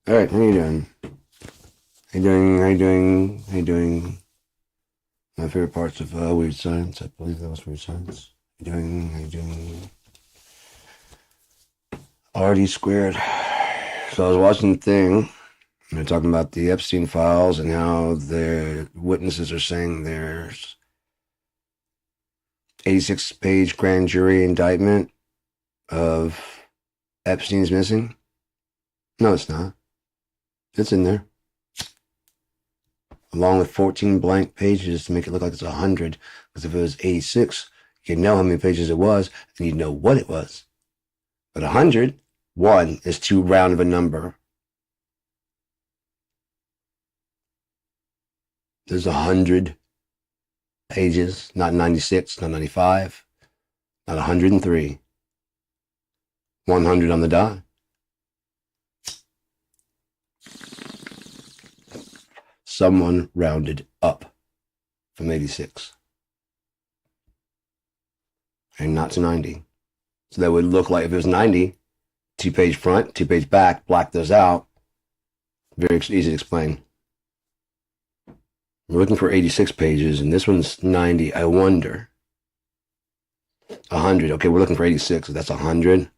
All right, how you doing? How you doing? How you doing? How you doing? My favorite parts of Weird Science. I believe that was Weird Science. How you doing? How you doing? RD squared. So I was watching the thing, and they're talking about the Epstein files and how the witnesses are saying there's 86-page grand jury indictment of Epstein's missing. No, it's not. It's in there. Along with 14 blank pages to make it look like it's 100. Because if it was 86, you'd know how many pages it was, and you'd know what it was. But 100, one is too round of a number. There's 100 pages, not 96, not 95, not 103. 100 on the dot. Someone rounded up from 86 and not to 90. So that would look like if it was 90, 2-page front, 2-page back, black those out. Very easy to explain. We're looking for 86 pages, and this one's 90. I wonder. 100. Okay, we're looking for 86. So that's 100.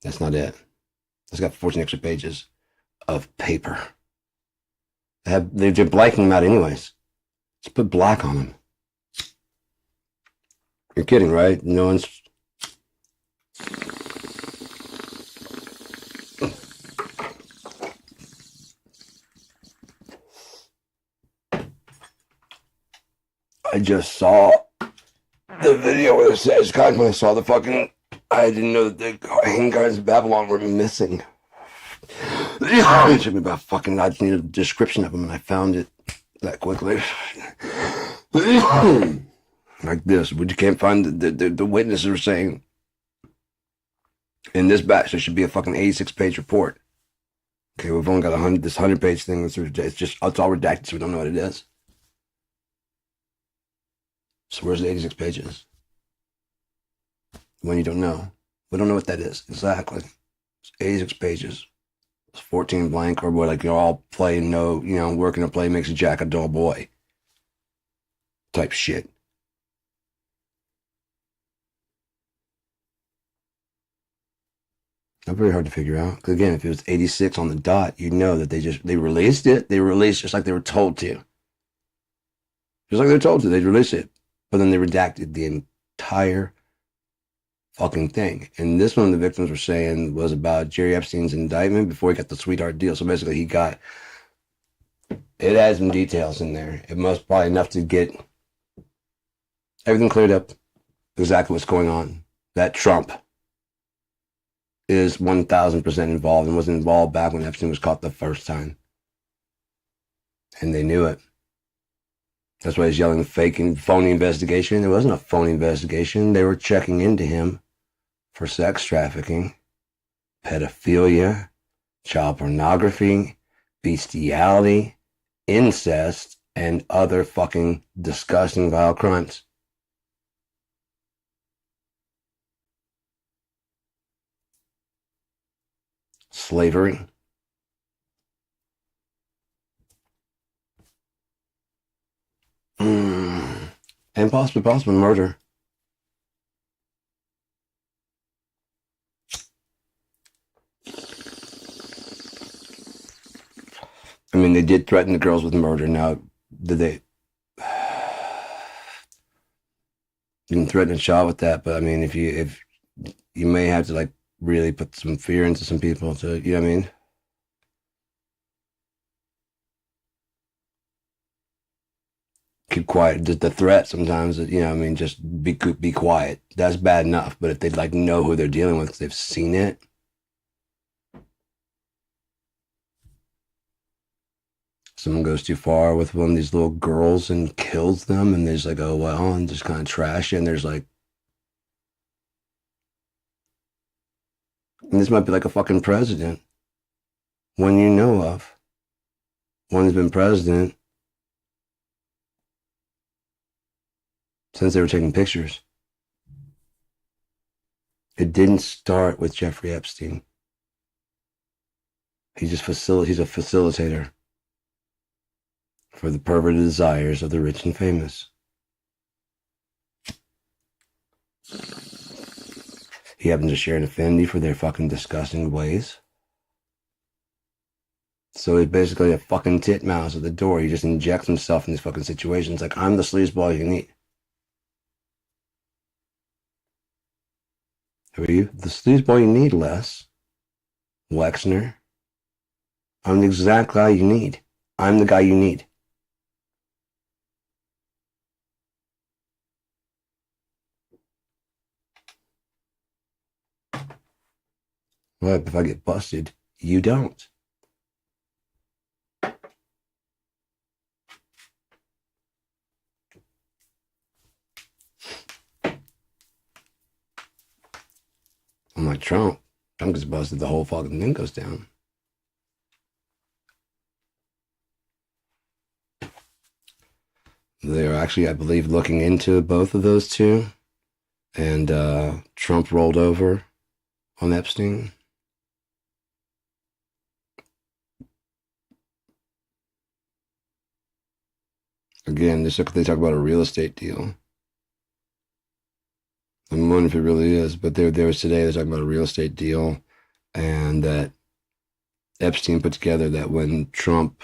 That's not it. It's got 14 extra pages of paper. They're blanking them out anyways. Just put black on them. You're kidding, right? No one's... I just saw the video where it says, God, when I saw the fucking... I didn't know that the Hanging Gardens of Babylon were missing. It took me about fucking... I just needed a description of them, and I found it that quickly. Like this, but you can't find the witnesses are saying in this batch there should be a fucking 86-page report. Okay, we've only got 100. This 100-page thing. It's all redacted, so we don't know what it is. So where's the 86 pages? When you don't know, we don't know what that is exactly. It's 86 pages. It's 14 blank, or what? Like you're all playing no, working a play makes Jack a dull boy. Type shit. Not very hard to figure out. Because again, if it was 86 on the dot, you'd know that they released it. They released just like they were told to. Just like they were told to. They released it. But then they redacted the entire fucking thing. And this one the victims were saying was about Jerry Epstein's indictment before he got the sweetheart deal. So basically it had some details in there. It must probably enough to get everything cleared up. Exactly what's going on. That Trump is 1,000% involved and was involved back when Epstein was caught the first time. And they knew it. That's why he's yelling fake and phony investigation. It wasn't a phony investigation. They were checking into him for sex trafficking, pedophilia, child pornography, bestiality, incest, and other fucking disgusting, vile crimes. Slavery. And possibly murder. I mean, they did threaten the girls with murder. Now, did they? You can threaten a child with that, but I mean, if you may have to like really put some fear into some people to, you know what I mean? Keep quiet. The threat sometimes, just be quiet. That's bad enough. But if they like know who they're dealing with, 'cause they've seen it. Someone goes too far with one of these little girls and kills them, and there's like, oh well, and just kind of trash it. And there's like, and this might be like a fucking president, one you know of, one who's been president since they were taking pictures. It didn't start with Jeffrey Epstein. He's a facilitator for the perverted desires of the rich and famous. He happens to share an affinity for their fucking disgusting ways. So he's basically a fucking titmouse at the door. He just injects himself in these fucking situations. Like, I'm the sleazeball you need. Who are you? The sleazeball you need, Les. Wexner. I'm the exact guy you need. I'm the guy you need. Well, if I get busted, you don't. I'm like Trump. Trump gets busted, the whole fucking thing goes down. They're actually, I believe, looking into both of those two. And Trump rolled over on Epstein. Again, they talk about a real estate deal. I'm wondering if it really is, but there was today, they're talking about a real estate deal, and that Epstein put together that when Trump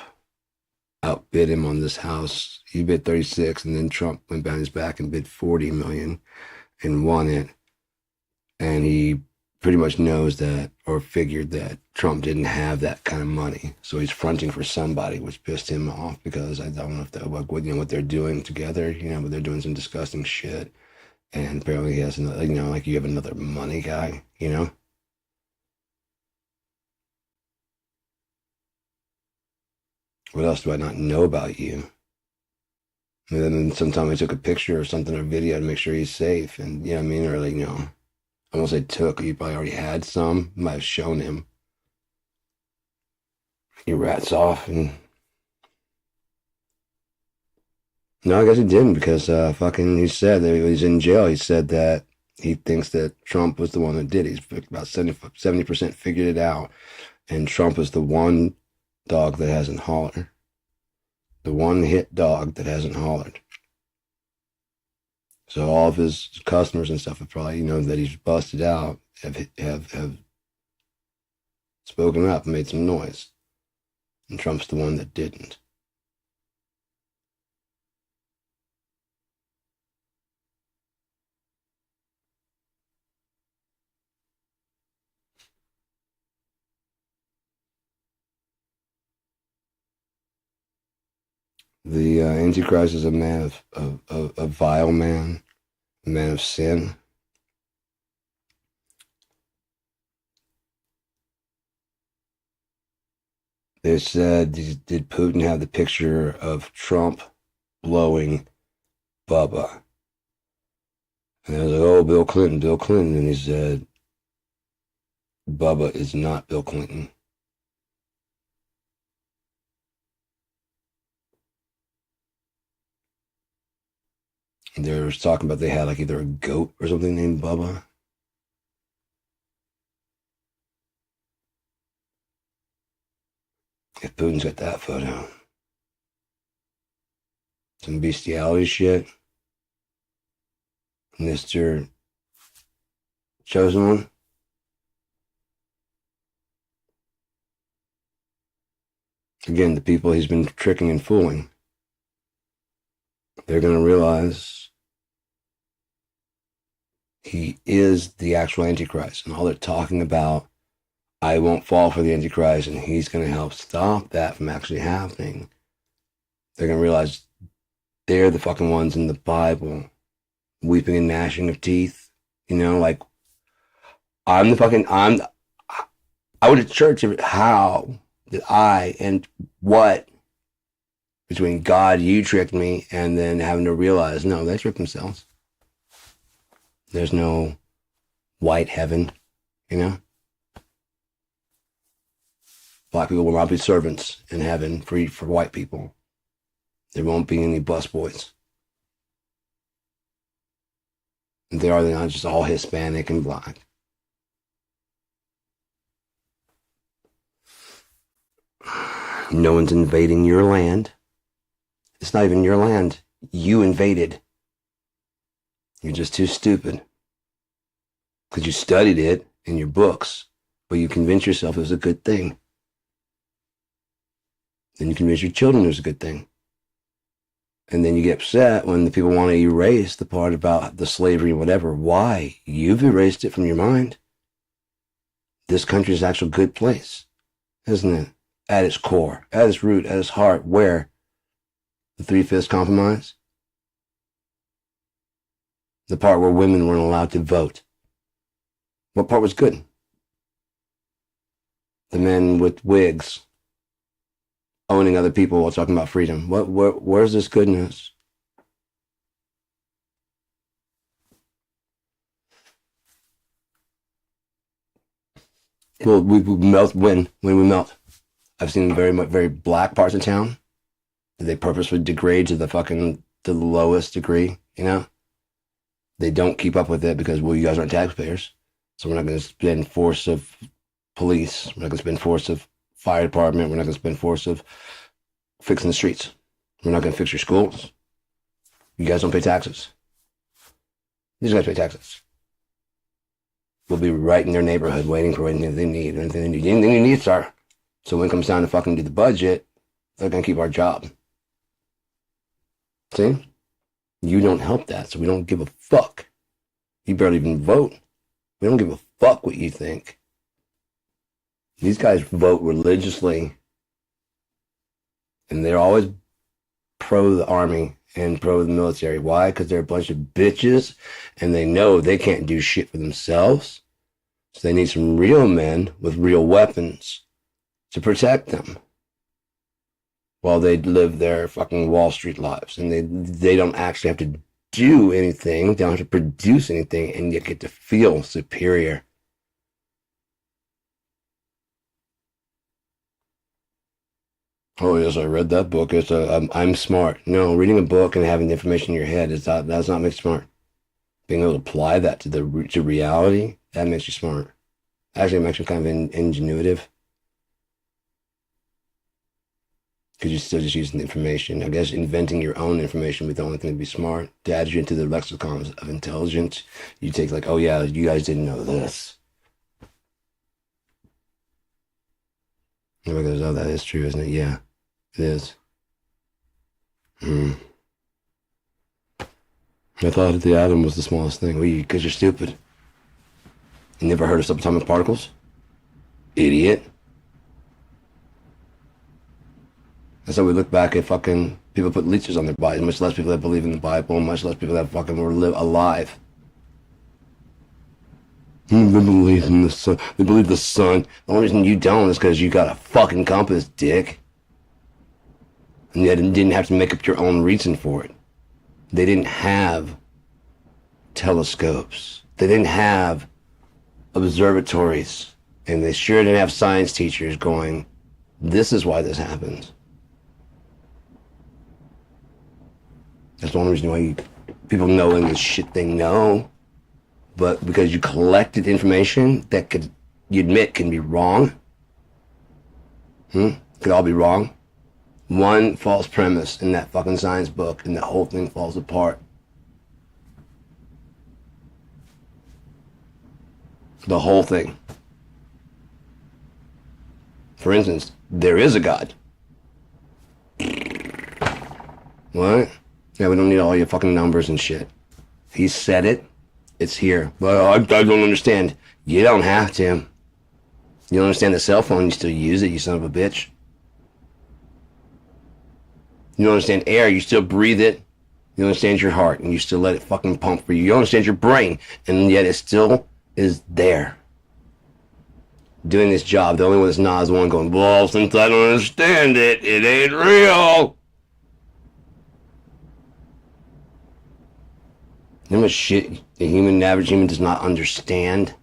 outbid him on this house, he bid 36, and then Trump went behind his back and bid 40 million and won it. And he pretty much knows that, or figured that Trump didn't have that kind of money, so he's fronting for somebody, which pissed him off because I don't know if that, what they're doing together, but they're doing some disgusting shit. And apparently he has another, like you have another money guy, What else do I not know about you? And then sometime I took a picture or something or video to make sure he's safe. And, you know what I mean? Or I won't say took, you probably already had some, might have shown him. He rats off and no, I guess he didn't because he said that he was in jail. He said that he thinks that Trump was the one that did it. He's about 70% figured it out. And Trump is the one dog that hasn't hollered. The one hit dog that hasn't hollered. So all of his customers and stuff have probably, that he's busted out, have spoken up and made some noise. And Trump's the one that didn't. The Antichrist is a man of a vile man, a man of sin. They said, did Putin have the picture of Trump blowing Bubba? And I was like, oh, Bill Clinton. And he said, Bubba is not Bill Clinton. And they were talking about they had like either a goat or something named Bubba. If Putin's got that photo. Some bestiality shit. Mr. Chosen One. Again, the people he's been tricking and fooling. They're going to realize he is the actual Antichrist. And all they're talking about, I won't fall for the Antichrist, and he's going to help stop that from actually happening. They're going to realize they're the fucking ones in the Bible, weeping and gnashing of teeth. Like, I went to church. How did I and what between God, you tricked me, and then having to realize, no, they tricked themselves. There's no white heaven, Black people will not be servants in heaven for white people. There won't be any busboys. They are, they're not just all Hispanic and black. No one's invading your land. It's not even your land. You invaded. You're just too stupid. Because you studied it in your books, but you convince yourself it was a good thing. Then you convince your children it was a good thing. And then you get upset when the people want to erase the part about the slavery and whatever. Why? You've erased it from your mind. This country is an actual good place, isn't it? At its core, at its root, at its heart, where? The 3/5 compromise? The part where women weren't allowed to vote. What part was good? The men with wigs owning other people while talking about freedom. Where's this goodness? Well, we melt when we melt. I've seen very black parts of town that they purposely degrade to the lowest degree, you know? They don't keep up with it because, well, you guys aren't taxpayers. So we're not going to spend force of police. We're not going to spend force of fire department. We're not going to spend force of fixing the streets. We're not going to fix your schools. You guys don't pay taxes. These guys pay taxes. We'll be right in their neighborhood waiting for anything they need. Anything you need, sir. So when it comes down to fucking do the budget, they're going to keep our job. See? You don't help that, so we don't give a fuck. You barely even vote. We don't give a fuck what you think. These guys vote religiously, and they're always pro the army and pro the military. Why? Because they're a bunch of bitches, and they know they can't do shit for themselves. So they need some real men with real weapons to protect them while they live their fucking Wall Street lives. And they don't actually have to do anything. They don't have to produce anything, and yet get to feel superior. Oh yes, I read that book. I'm smart. No, reading a book and having the information in your head does not make you smart. Being able to apply that to reality, that makes you smart. Actually, it makes you kind of ingenuitive. Because you're still just using the information. I guess inventing your own information would be the only thing to be smart. To add you into the lexicons of intelligence, you take like, oh yeah, you guys didn't know this. Everybody goes, oh, that is true, isn't it? Yeah, it is. I thought the atom was the smallest thing. Well, because you're stupid. You never heard of subatomic particles? Idiot. That's how we look back at fucking people put leeches on their bodies. Much less people that believe in the Bible, much less people that fucking were alive. They believe in the sun. They believe the sun. The only reason you don't is because you got a fucking compass, dick. And you didn't have to make up your own reason for it. They didn't have telescopes. They didn't have observatories. And they sure didn't have science teachers going, this is why this happens. That's the only reason why people know in the shit they know. But because you collected information that you admit can be wrong. Could all be wrong. One false premise in that fucking science book and the whole thing falls apart. The whole thing. For instance, there is a God. What? Yeah, we don't need all your fucking numbers and shit. He said it. It's here. Well, I don't understand. You don't have to. You don't understand the cell phone, you still use it, you son of a bitch. You don't understand air, you still breathe it. You don't understand your heart, and you still let it fucking pump for you. You don't understand your brain, and yet it still is there. Doing this job, the only one that's not is the one going, well, since I don't understand it, it ain't real. You know how much shit the average human does not understand?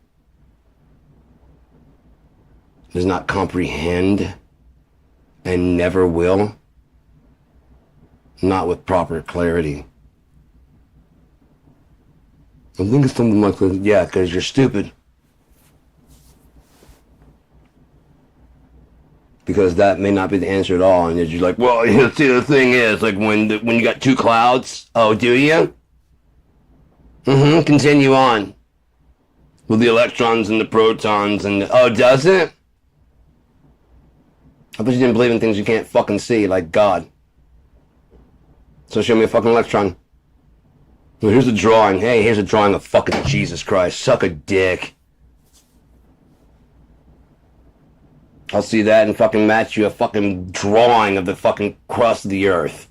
Does not comprehend, and never will? Not with proper clarity. I think it's something like, yeah, because you're stupid. because that may not be the answer at all. And you're like, well, see, the thing is, like when you got two clouds, oh, do you? Continue on with the electrons and the protons and oh, does it? I thought you didn't believe in things you can't fucking see, like God. So show me a fucking electron. Well, here's a drawing. Hey, here's a drawing of fucking Jesus Christ. Suck a dick. I'll see that and fucking match you a fucking drawing of the fucking crust of the earth.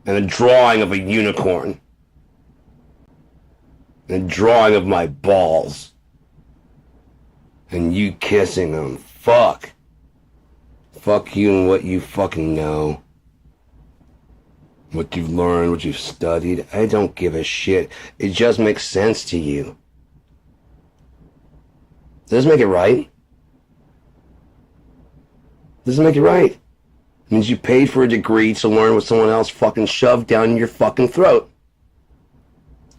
And a drawing of a unicorn. And a drawing of my balls. And you kissing them. Fuck. Fuck you and what you fucking know. What you've learned, what you've studied. I don't give a shit. It just makes sense to you. Doesn't make it right. Doesn't make it right. It means you paid for a degree to learn what someone else fucking shoved down your fucking throat.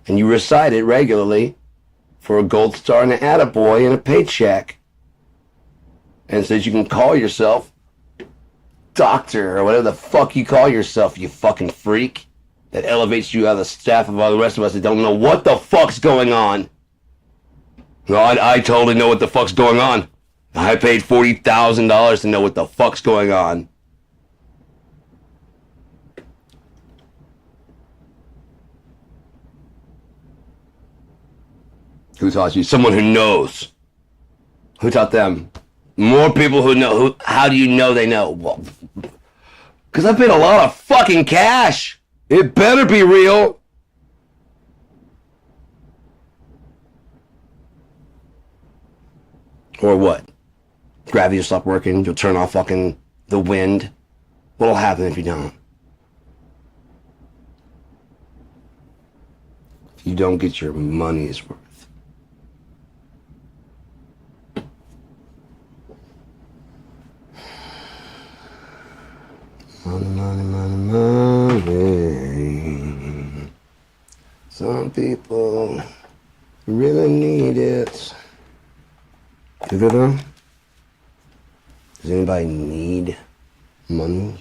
And you recite it regularly for a gold star and an attaboy and a paycheck. And it says you can call yourself doctor or whatever the fuck you call yourself, you fucking freak. That elevates you out of the staff of all the rest of us that don't know what the fuck's going on. No, I totally know what the fuck's going on. I paid $40,000 to know what the fuck's going on. Who taught you? Someone who knows. Who taught them? More people who know. How do you know they know? Well, because I paid a lot of fucking cash. It better be real. Or what? Gravity will stop working. You'll turn off fucking the wind. What'll happen if you don't? If you don't get your money's worth. Money, money, money, money. Some people really need it. Do they though? Does anybody need money?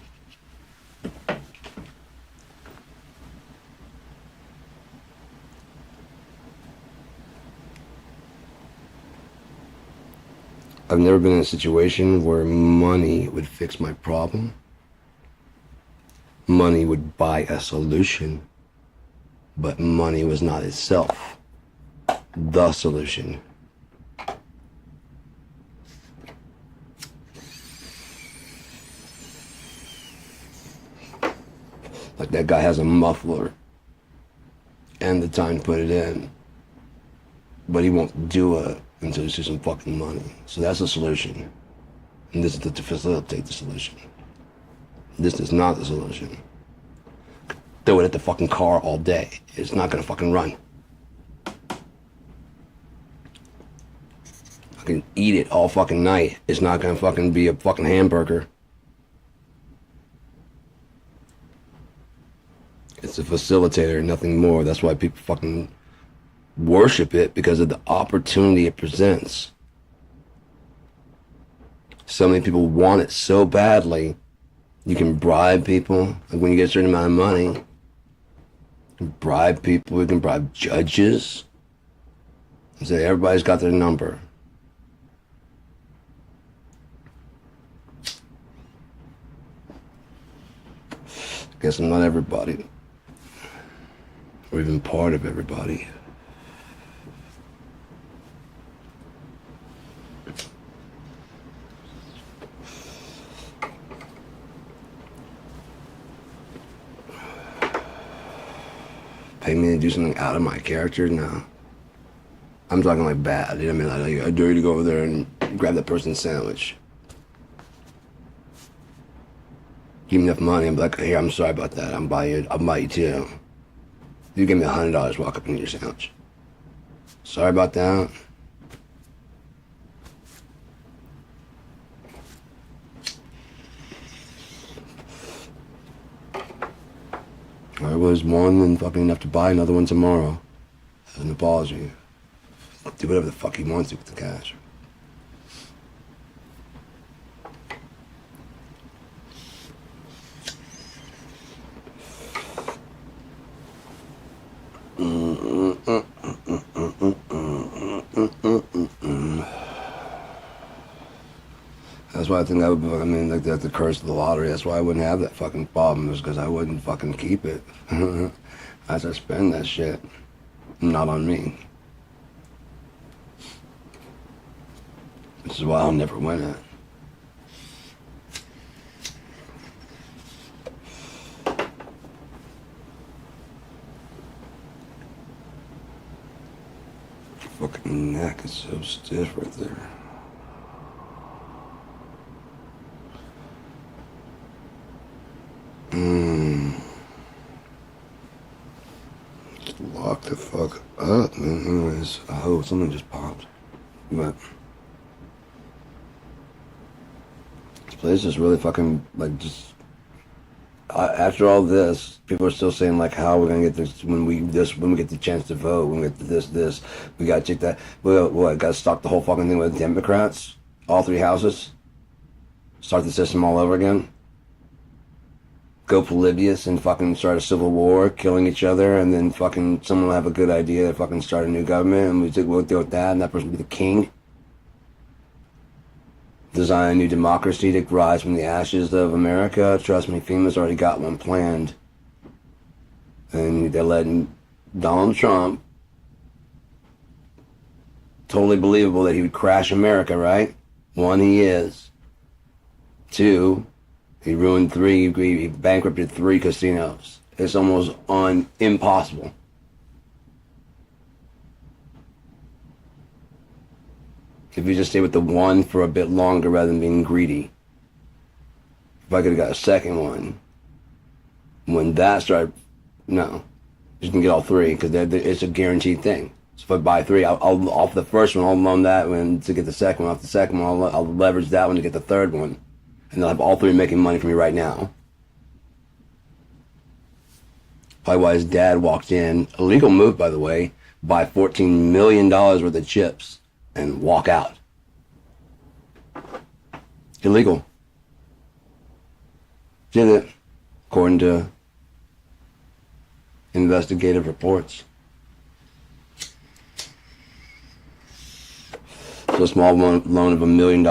I've never been in a situation where money would fix my problem. Money would buy a solution, but money was not itself the solution. Like that guy has a muffler and the time to put it in, but he won't do it until he sees some fucking money. So that's the solution. And this is to facilitate the solution. This is not the solution. Throw it at the fucking car all day. It's not gonna fucking run. I can eat it all fucking night. It's not gonna fucking be a fucking hamburger. It's a facilitator, nothing more. That's why people fucking worship it, because of the opportunity it presents. So many people want it so badly. You can bribe people. Like when you get a certain amount of money, you can bribe people. You can bribe judges. And say everybody's got their number. Guess I'm not everybody. Or even part of everybody. Pay me to do something out of my character? No. I'm talking like bad. You know what I mean? Like, I dare you to go over there and grab that person's sandwich. Give me enough money, I'm like, here, I'm sorry about that. I'll buy you too. You give me $100, walk up and eat your sandwich. Sorry about that. I was one and fucking enough to buy another one tomorrow. As an apology. Do whatever the fuck he wants to with the cash. why I think that would be, I mean, like that's the curse of the lottery. That's why I wouldn't have that fucking problem, is because I wouldn't fucking keep it. As I spend that shit. Not on me. This is why I'll never win it. Fucking neck is so stiff right there. Just lock the fuck up, man. Anyways, oh, something just popped. But this place is really fucking, like, just... after all this, people are still saying, like, how we're gonna get this when we get the chance to vote, when we get this, we gotta check that. What, gotta stock the whole fucking thing with Democrats? All three houses? Start the system all over again? Go Polybius and fucking start a civil war, killing each other, and then fucking someone will have a good idea to fucking start a new government, and we'll deal with that, and that person will be the king. Design a new democracy to rise from the ashes of America. Trust me, FEMA's already got one planned. And they're letting Donald Trump, totally believable that he would crash America, right? One, he is. Two, he ruined three, he bankrupted 3 casinos. It's almost impossible. If you just stay with the one for a bit longer rather than being greedy. If I could have got a second one, when that started, no. Just gonna get all 3 because it's a guaranteed thing. So if I buy 3, I'll off the first one, I'll loan that one to get the second one. Off the second one, I'll leverage that one to get the third one. And they'll have all 3 making money for me right now. Probably why his dad walked in, illegal move by the way, buy $14 million worth of chips and walk out. Illegal. Did it, according to investigative reports. So a small loan of $1 million,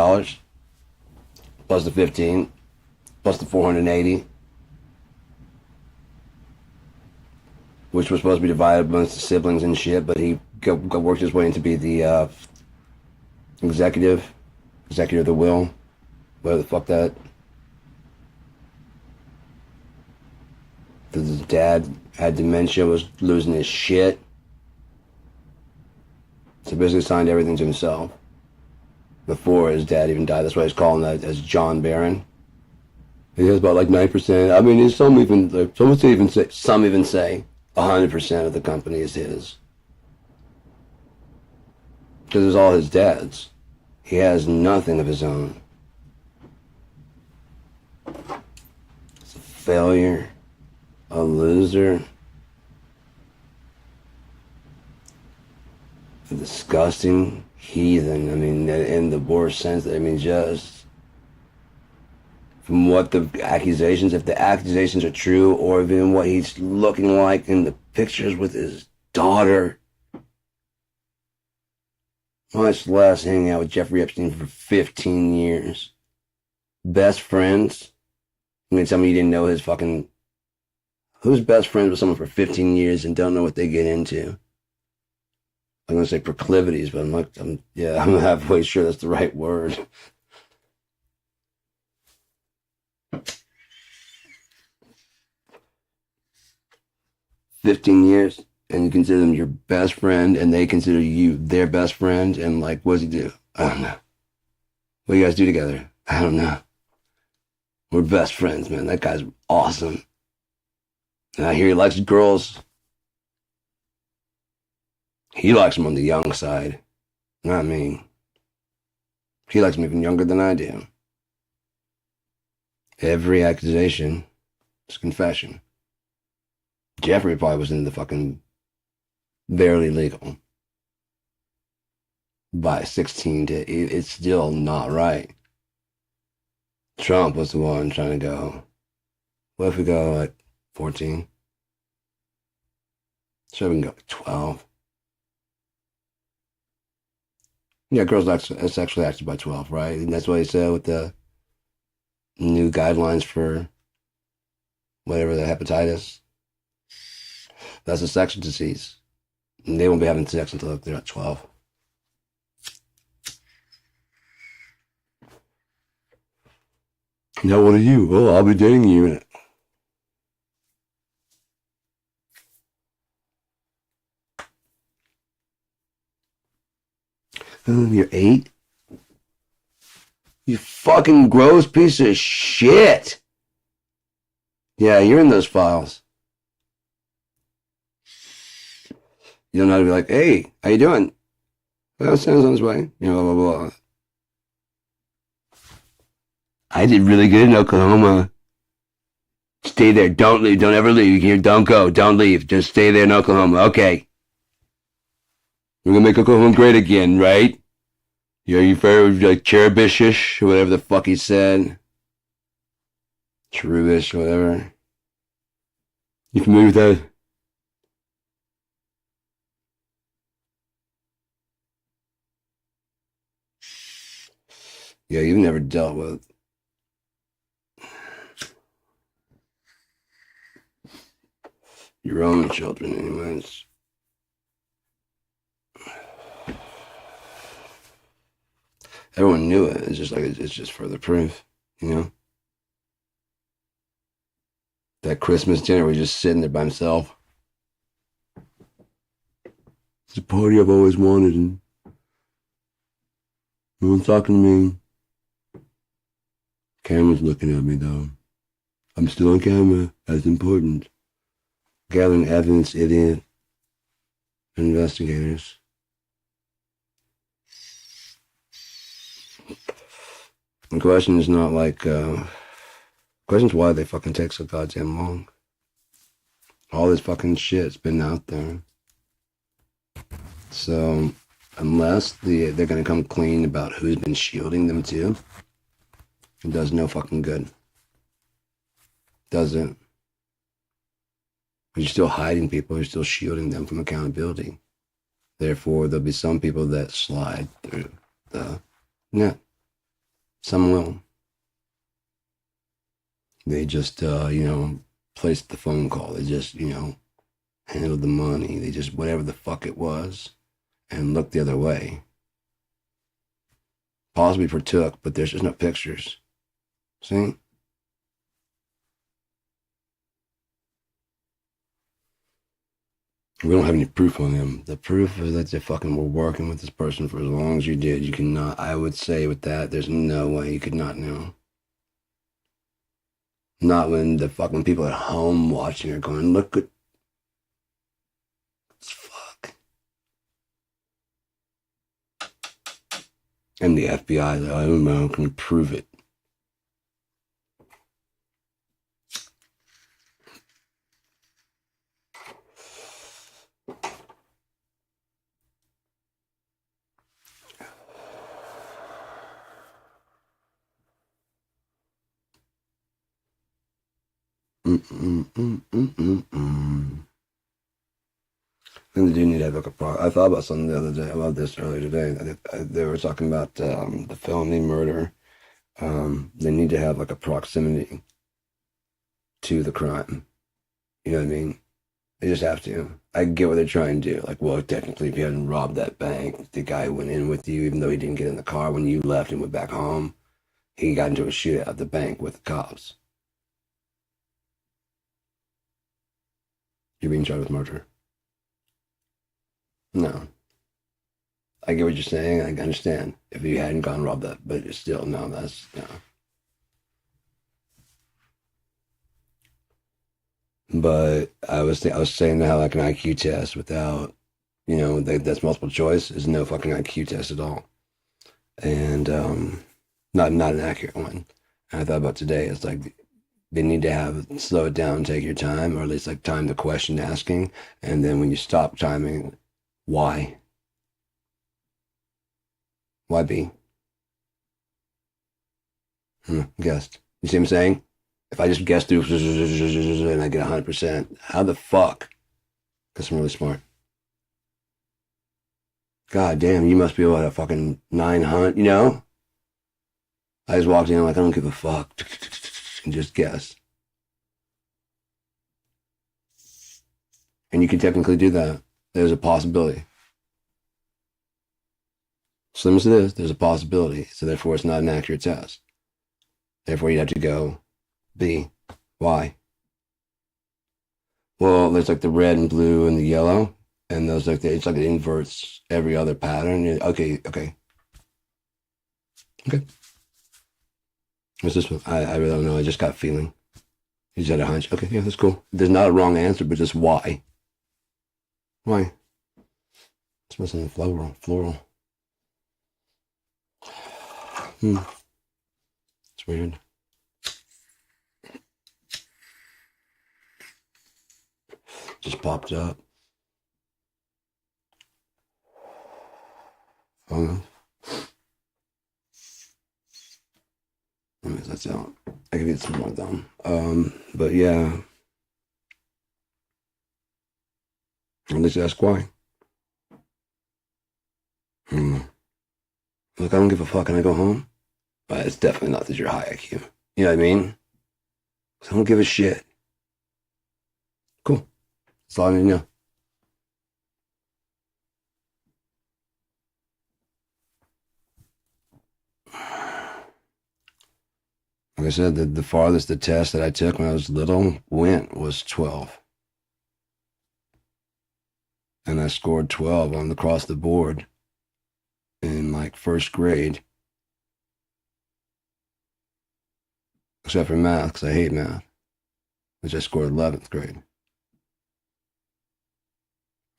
plus the 15, plus the 480, which was supposed to be divided amongst the siblings and shit, but he worked his way into be the executor of the will, whatever the fuck that. His dad had dementia, was losing his shit. So basically signed everything to himself before his dad even died. That's why he's calling that as John Barron. He has about like 9%. I mean, some even say 100% of the company is his. Because it's all his dad's. He has nothing of his own. It's a failure, a loser, a disgusting heathen. I mean, in the worst sense. I mean, just from what the accusations, if the accusations are true, or even what he's looking like in the pictures with his daughter. Much less hanging out with Jeffrey Epstein for 15 years. Best friends. You mean tell me you didn't know his fucking... Who's best friends with someone for 15 years and don't know what they get into? I'm going to say proclivities, but I'm halfway sure that's the right word. $15 years. And you consider them your best friend, and they consider you their best friend, and like, what does he do? I don't know. What do you guys do together? I don't know. We're best friends, man. That guy's awesome. And I hear he likes girls. He likes them on the young side. Not me. He likes them even younger than I do. Every accusation is confession. Jeffrey probably was in the fucking barely legal. By 16 to it's still not right. Trump was the one trying to go, what if we go like 14? So we can go like 12. Yeah, girls are sexually active by 12, right? And that's what he said with the new guidelines for whatever the hepatitis. That's a sexual disease. And they won't be having sex until they're at 12. Now, what are you? Oh, I'll be dating you. Oh, you're 8? You fucking gross piece of shit. Yeah, you're in those files. You don't know how to be like, hey, how you doing? Well, Santa's on his way. You know, blah, blah, blah. I did really good in Oklahoma. Stay there. Don't leave. Don't ever leave. Here, don't go. Don't leave. Just stay there in Oklahoma. Okay. We're gonna make Oklahoma great again, right? Yeah, you very like cherubish or whatever the fuck he said. Cherubish, whatever. You familiar with that? Yeah, you've never dealt with your own children, anyways. Everyone knew it. It's just like it's just further proof, you know. That Christmas dinner, we're just sitting there by himself. It's a party I've always wanted, and no one's talking to me. Camera's looking at me, though. I'm still on camera. That's important. Gathering evidence, idiot. Investigators. The question is not like, the question's why they fucking take so goddamn long. All this fucking shit's been out there. So, unless they're gonna come clean about who's been shielding them too, it does no fucking good. Does it? You're still hiding people, you're still shielding them from accountability. Therefore, there'll be some people that slide through the net. Some will. They just, placed the phone call. They just, handled the money. They just, whatever the fuck it was, and looked the other way. Possibly partook, but there's just no pictures. See? We don't have any proof on them. The proof is that they fucking were working with this person for as long as you did. You cannot, I would say with that, there's no way you could not know. Not when the fucking people at home watching are going, look at, fuck. And the FBI, I don't know, can prove it. And they do need to have like a I thought about something the other day, about this earlier today. They were talking about the felony murder. They need to have like a proximity to the crime. You know what I mean? They just have to. I get what they're trying to do. Like, well, technically, if you hadn't robbed that bank, the guy went in with you, even though he didn't get in the car when you left and went back home. He got into a shootout at the bank with the cops. You're being charged with murder. No. I get what you're saying. I understand. If you hadn't gone robbed that, but it's still, no, that's, no. But I was saying now, like an IQ test without, that's multiple choice is no fucking IQ test at all. And not an accurate one. And I thought about today, it's like they need to slow it down, take your time, or at least like time the question asking. And then when you stop timing, why? Why be? Guessed. You see what I'm saying? If I just guess through and I get 100%, how the fuck? Because I'm really smart. God damn, you must be what, a fucking 900, I just walked in like I don't give a fuck and just guess. And you can technically do that. There's a possibility. Slim as it is, there's a possibility. So therefore, it's not an accurate test. Therefore, you'd have to go B. Why? Well, there's like the red and blue and the yellow, and those like it's like it inverts every other pattern. Okay. What's this one? I really don't know. I just got a feeling. You just had a hunch. Okay, yeah, that's cool. There's not a wrong answer, but just why? Why? It's missing the floral. It's weird. Just popped up. Oh, that's out. I could get some more though. But yeah. At least ask why. Look, I don't give a fuck. Can I go home? But it's definitely not that you're high IQ. You know what I mean? I don't give a shit. Cool. That's all I need to know. Like I said, the farthest the test that I took when I was little went was 12. And I scored 12 on across the board in like first grade. Except for math, because I hate math, which I scored 11th grade.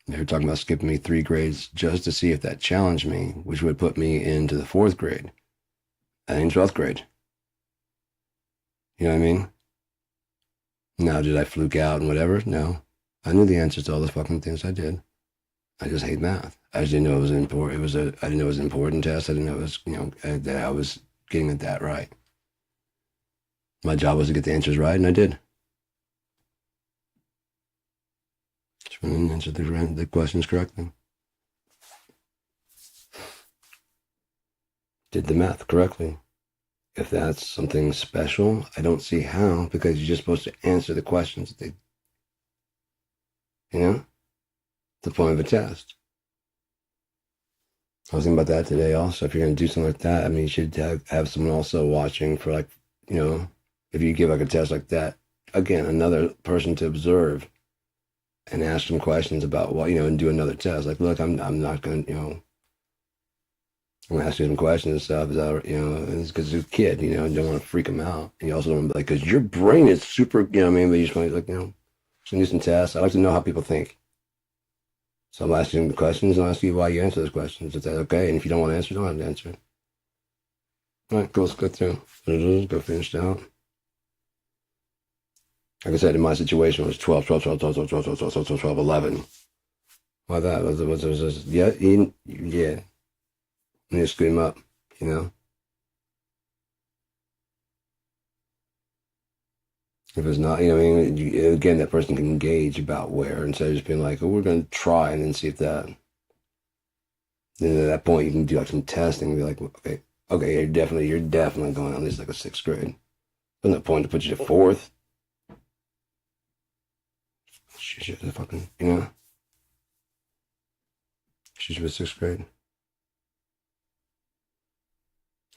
They were talking about skipping me 3 grades just to see if that challenged me, which would put me into the 4th grade and in 12th grade. You know what I mean? Now, did I fluke out and whatever? No. I knew the answers to all the fucking things I did. I just hate math. I just didn't know it was important. I didn't know it was an important test. I didn't know it was, that I was getting it that right. My job was to get the answers right, and I did. Just went and answered the questions correctly. Did the math correctly. If that's something special, I don't see how, because you're just supposed to answer the questions. The point of a test. I was thinking about that today also. If you're going to do something like that, I mean, you should have someone also watching for like, if you give like a test like that, again, another person to observe and ask some questions about what, and do another test. Like, look, I'm not going to, I'm going to ask you some questions and stuff. Is that, it's because he's a kid, and don't want to freak him out. And you also don't want to be like, because your brain is super, but you just want to, like, so do some tests. I like to know how people think. So I'm asking the questions and I'll ask you why you answer those questions. Is that okay? And if you don't want to answer, you don't have to answer it. All right, cool. Let's go through. Go finish it out. Like I said, in my situation, it was 12, 11. Why that? Was yeah. You just screw him up, If it's not, again, that person can engage about where instead of just being like, oh, we're going to try and then see if that. Then at that point, you can do like some testing and be like, okay, you're definitely going at least like a 6th grade. There's no point to put you to 4th. She's fucking, She's with 6th grade.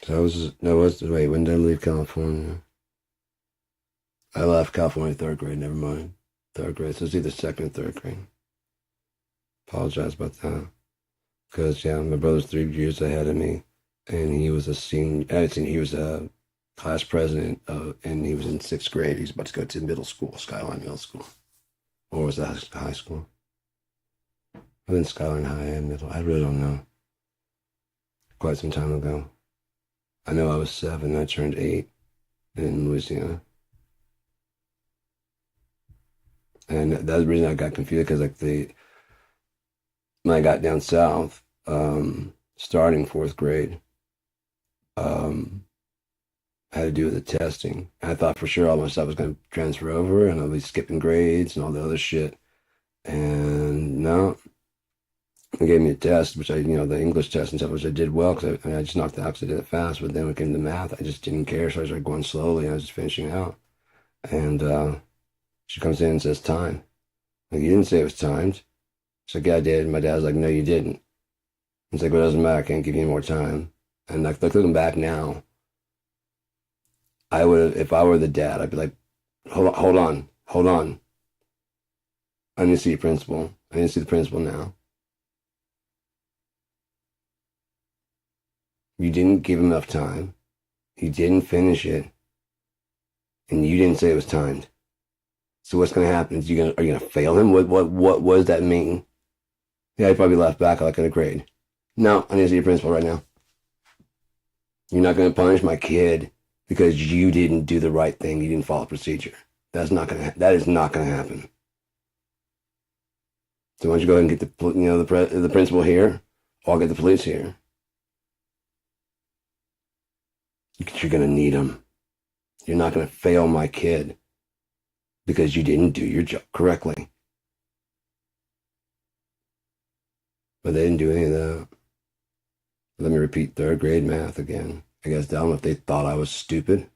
So when did I leave California? I left California 3rd grade, never mind. 3rd grade, so it's either 2nd or 3rd grade. Apologize about that. Because, my brother's 3 years ahead of me, and he was a senior, he was a class president, and he was in 6th grade. He's about to go to middle school, Skyline Middle School. Or was that high school? I think Skyline High and Middle. I really don't know. Quite some time ago. I know I was 7, I turned 8 in Louisiana. And that's the reason I got confused, because when I got down south, starting 4th grade, had to do with the testing. I thought for sure all my stuff was going to transfer over and I'll be skipping grades and all the other shit. And no, They gave me a test, which the English test and stuff, which I did well because I just knocked it out because I did it fast. But then when it came to math, I just didn't care. So I started going slowly and I was just finishing out. And she comes in and says, time. Like, you didn't say it was timed. She's like, yeah, I did. And my dad's like, no, you didn't. It's like, well, it doesn't matter. I can't give you any more time. And like looking back now, I would, if I were the dad, I'd be like, hold on. I need to see the principal. I need to see the principal now. You didn't give him enough time. He didn't finish it. And you didn't say it was timed. So what's going to happen? Are you gonna fail him? What does that mean? Yeah, he probably left back like in a grade. No, I need to see your principal right now. You're not going to punish my kid because you didn't do the right thing. You didn't follow procedure. That is not going to happen. So why don't you go ahead and get the principal here, or I'll get the police here. You're going to need them. You're not going to fail my kid because you didn't do your job correctly. But they didn't do any of that. Let me repeat third grade math again. I guess I don't know if they thought I was stupid.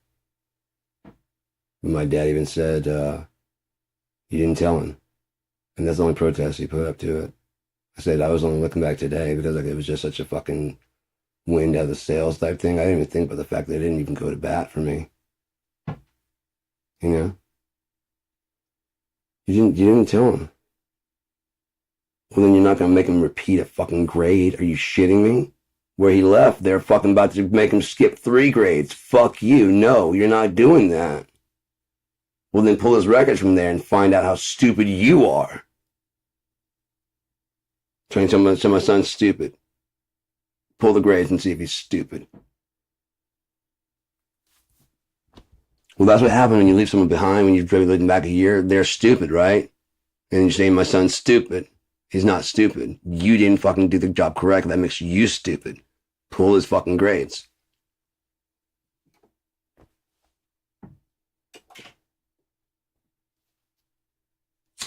My dad even said, you didn't tell him. And that's the only protest he put up to it. I said I was only looking back today because it was just such a fucking wind out of the sails type thing. I didn't even think about the fact that they didn't even go to bat for me. You didn't tell him. Well, then you're not going to make him repeat a fucking grade. Are you shitting me? Where he left, they're fucking about to make him skip 3 grades. Fuck you. No, you're not doing that. Well, then pull his records from there and find out how stupid you are. Trying to tell my son's stupid. Pull the grades and see if he's stupid. Well, that's what happened when you leave someone behind, when you drive them back a year. They're stupid, right? And you're saying my son's stupid. He's not stupid. You didn't fucking do the job correctly. That makes you stupid. Pull his fucking grades.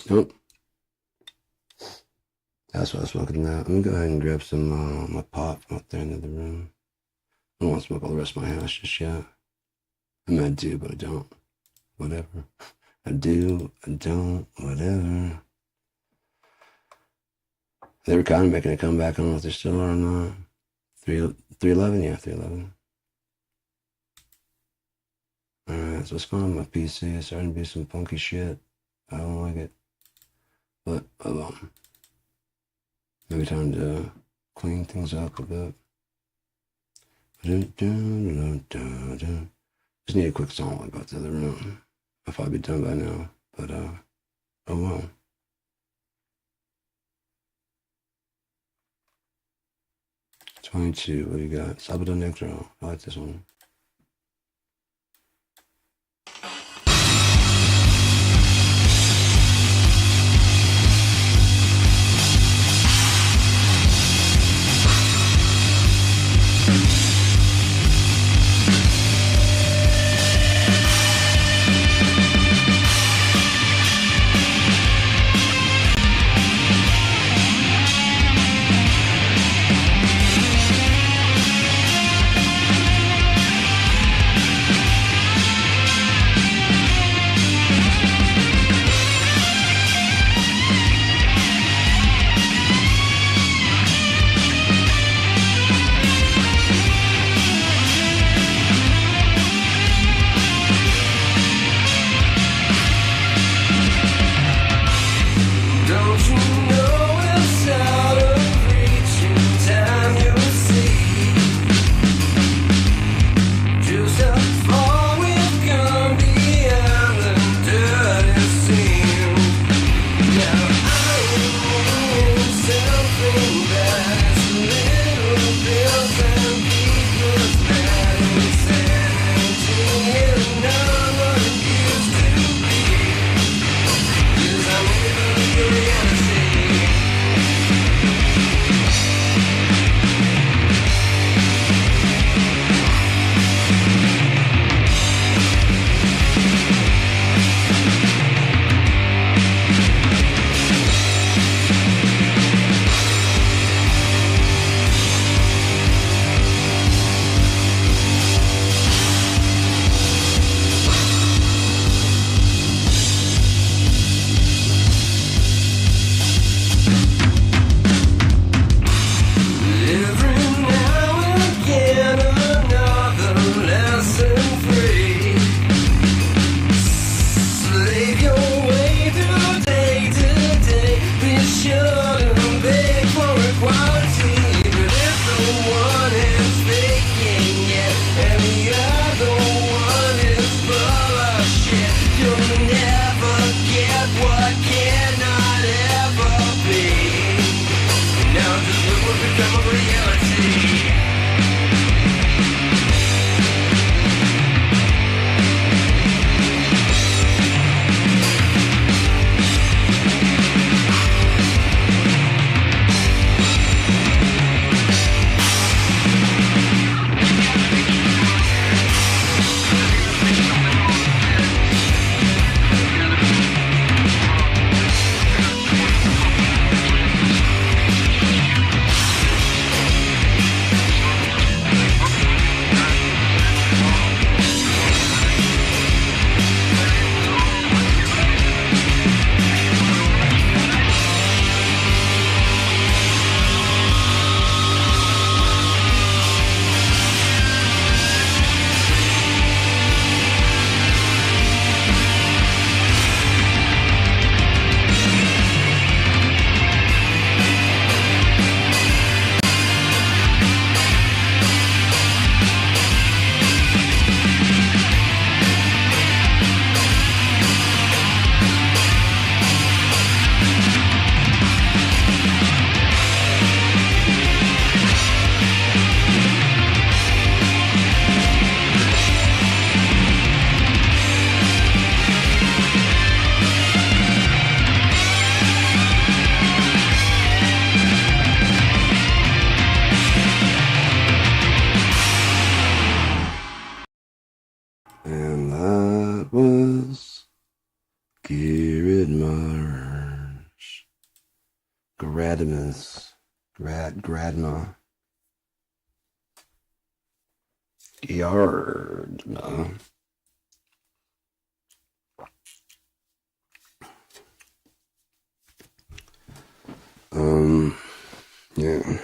Nope. That's what I was smoking now. Let me go ahead and grab some my pot from up there in the other room. I don't want to smoke all the rest of my hash just yet. I mean, I do, but I don't. Whatever. I do, I don't, whatever. They were kind of making a comeback. I don't know if they still are or not. 311, yeah, 311. Alright, so what's going on with my PC? It's starting to be some funky shit. I don't like it. But, maybe time to clean things up a bit. Just need a quick song while I go to the other room. I'll probably be done by now. But, oh well. '22, what do you got? Sabado Negro. I like this one. Pave your way through day to day. Be sure to beg for equality. But if the one is faking it and the other one is full of shit, you'll never get what cannot ever be. Now just look what become of reality. And that was Garrett Mars. Gradma. Yardma. Yeah.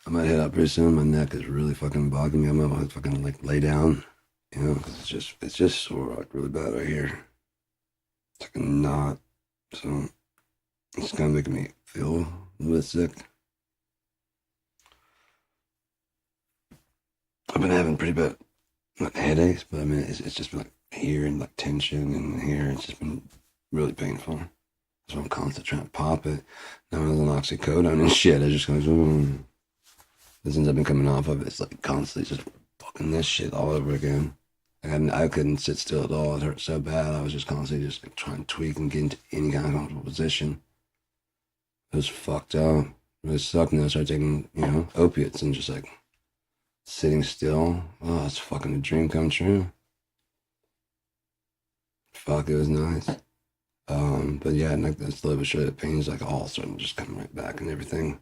I might head out pretty soon. My neck is really fucking bothering me. I'm gonna fucking like lay down, you know, 'cause it's just sore like really bad right here. It's like a knot, so it's kind of making me feel a little bit sick. I've been having pretty bad not headaches, but I mean it's just been like here and like tension and here. It's just been really painful. So I'm constantly trying to pop it. Now with an oxycodone and shit, I just goes. Since I've been coming off of it, it's like constantly just fucking this shit all over again. Like I couldn't sit still at all. It hurt so bad. I was just constantly just like trying to tweak and get into any kind of comfortable position. It was fucked up. It really sucked. And I started taking, opiates and just like sitting still. Oh, it's fucking a dream come true. Fuck, it was nice. But yeah, and like that's slowly but surely the pain's like all starting to just come right back and everything.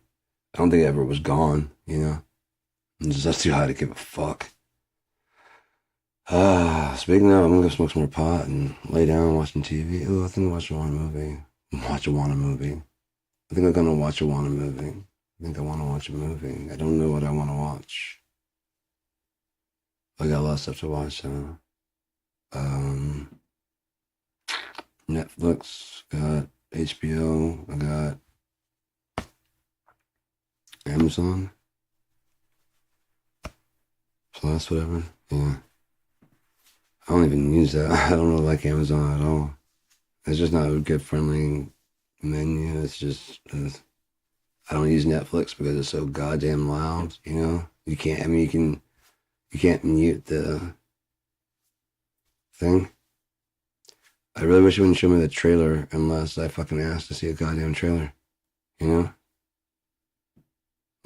I don't think it ever was gone, that's too high to give a fuck. Speaking of, I'm gonna go smoke some more pot and lay down watching TV. Oh, I think I'll watch a Wanna movie. I think I'm gonna watch a Wanna movie. I think I want to watch a movie. I don't know what I want to watch. I got a lot of stuff to watch, so. Netflix, got HBO, I got Amazon Plus, whatever. Yeah. I don't even use that. I don't really like Amazon at all. It's just not a good friendly menu. It's just, I don't use Netflix because it's so goddamn loud, You can't, you can't mute the thing. I really wish you wouldn't show me the trailer unless I fucking asked to see a goddamn trailer, Maybe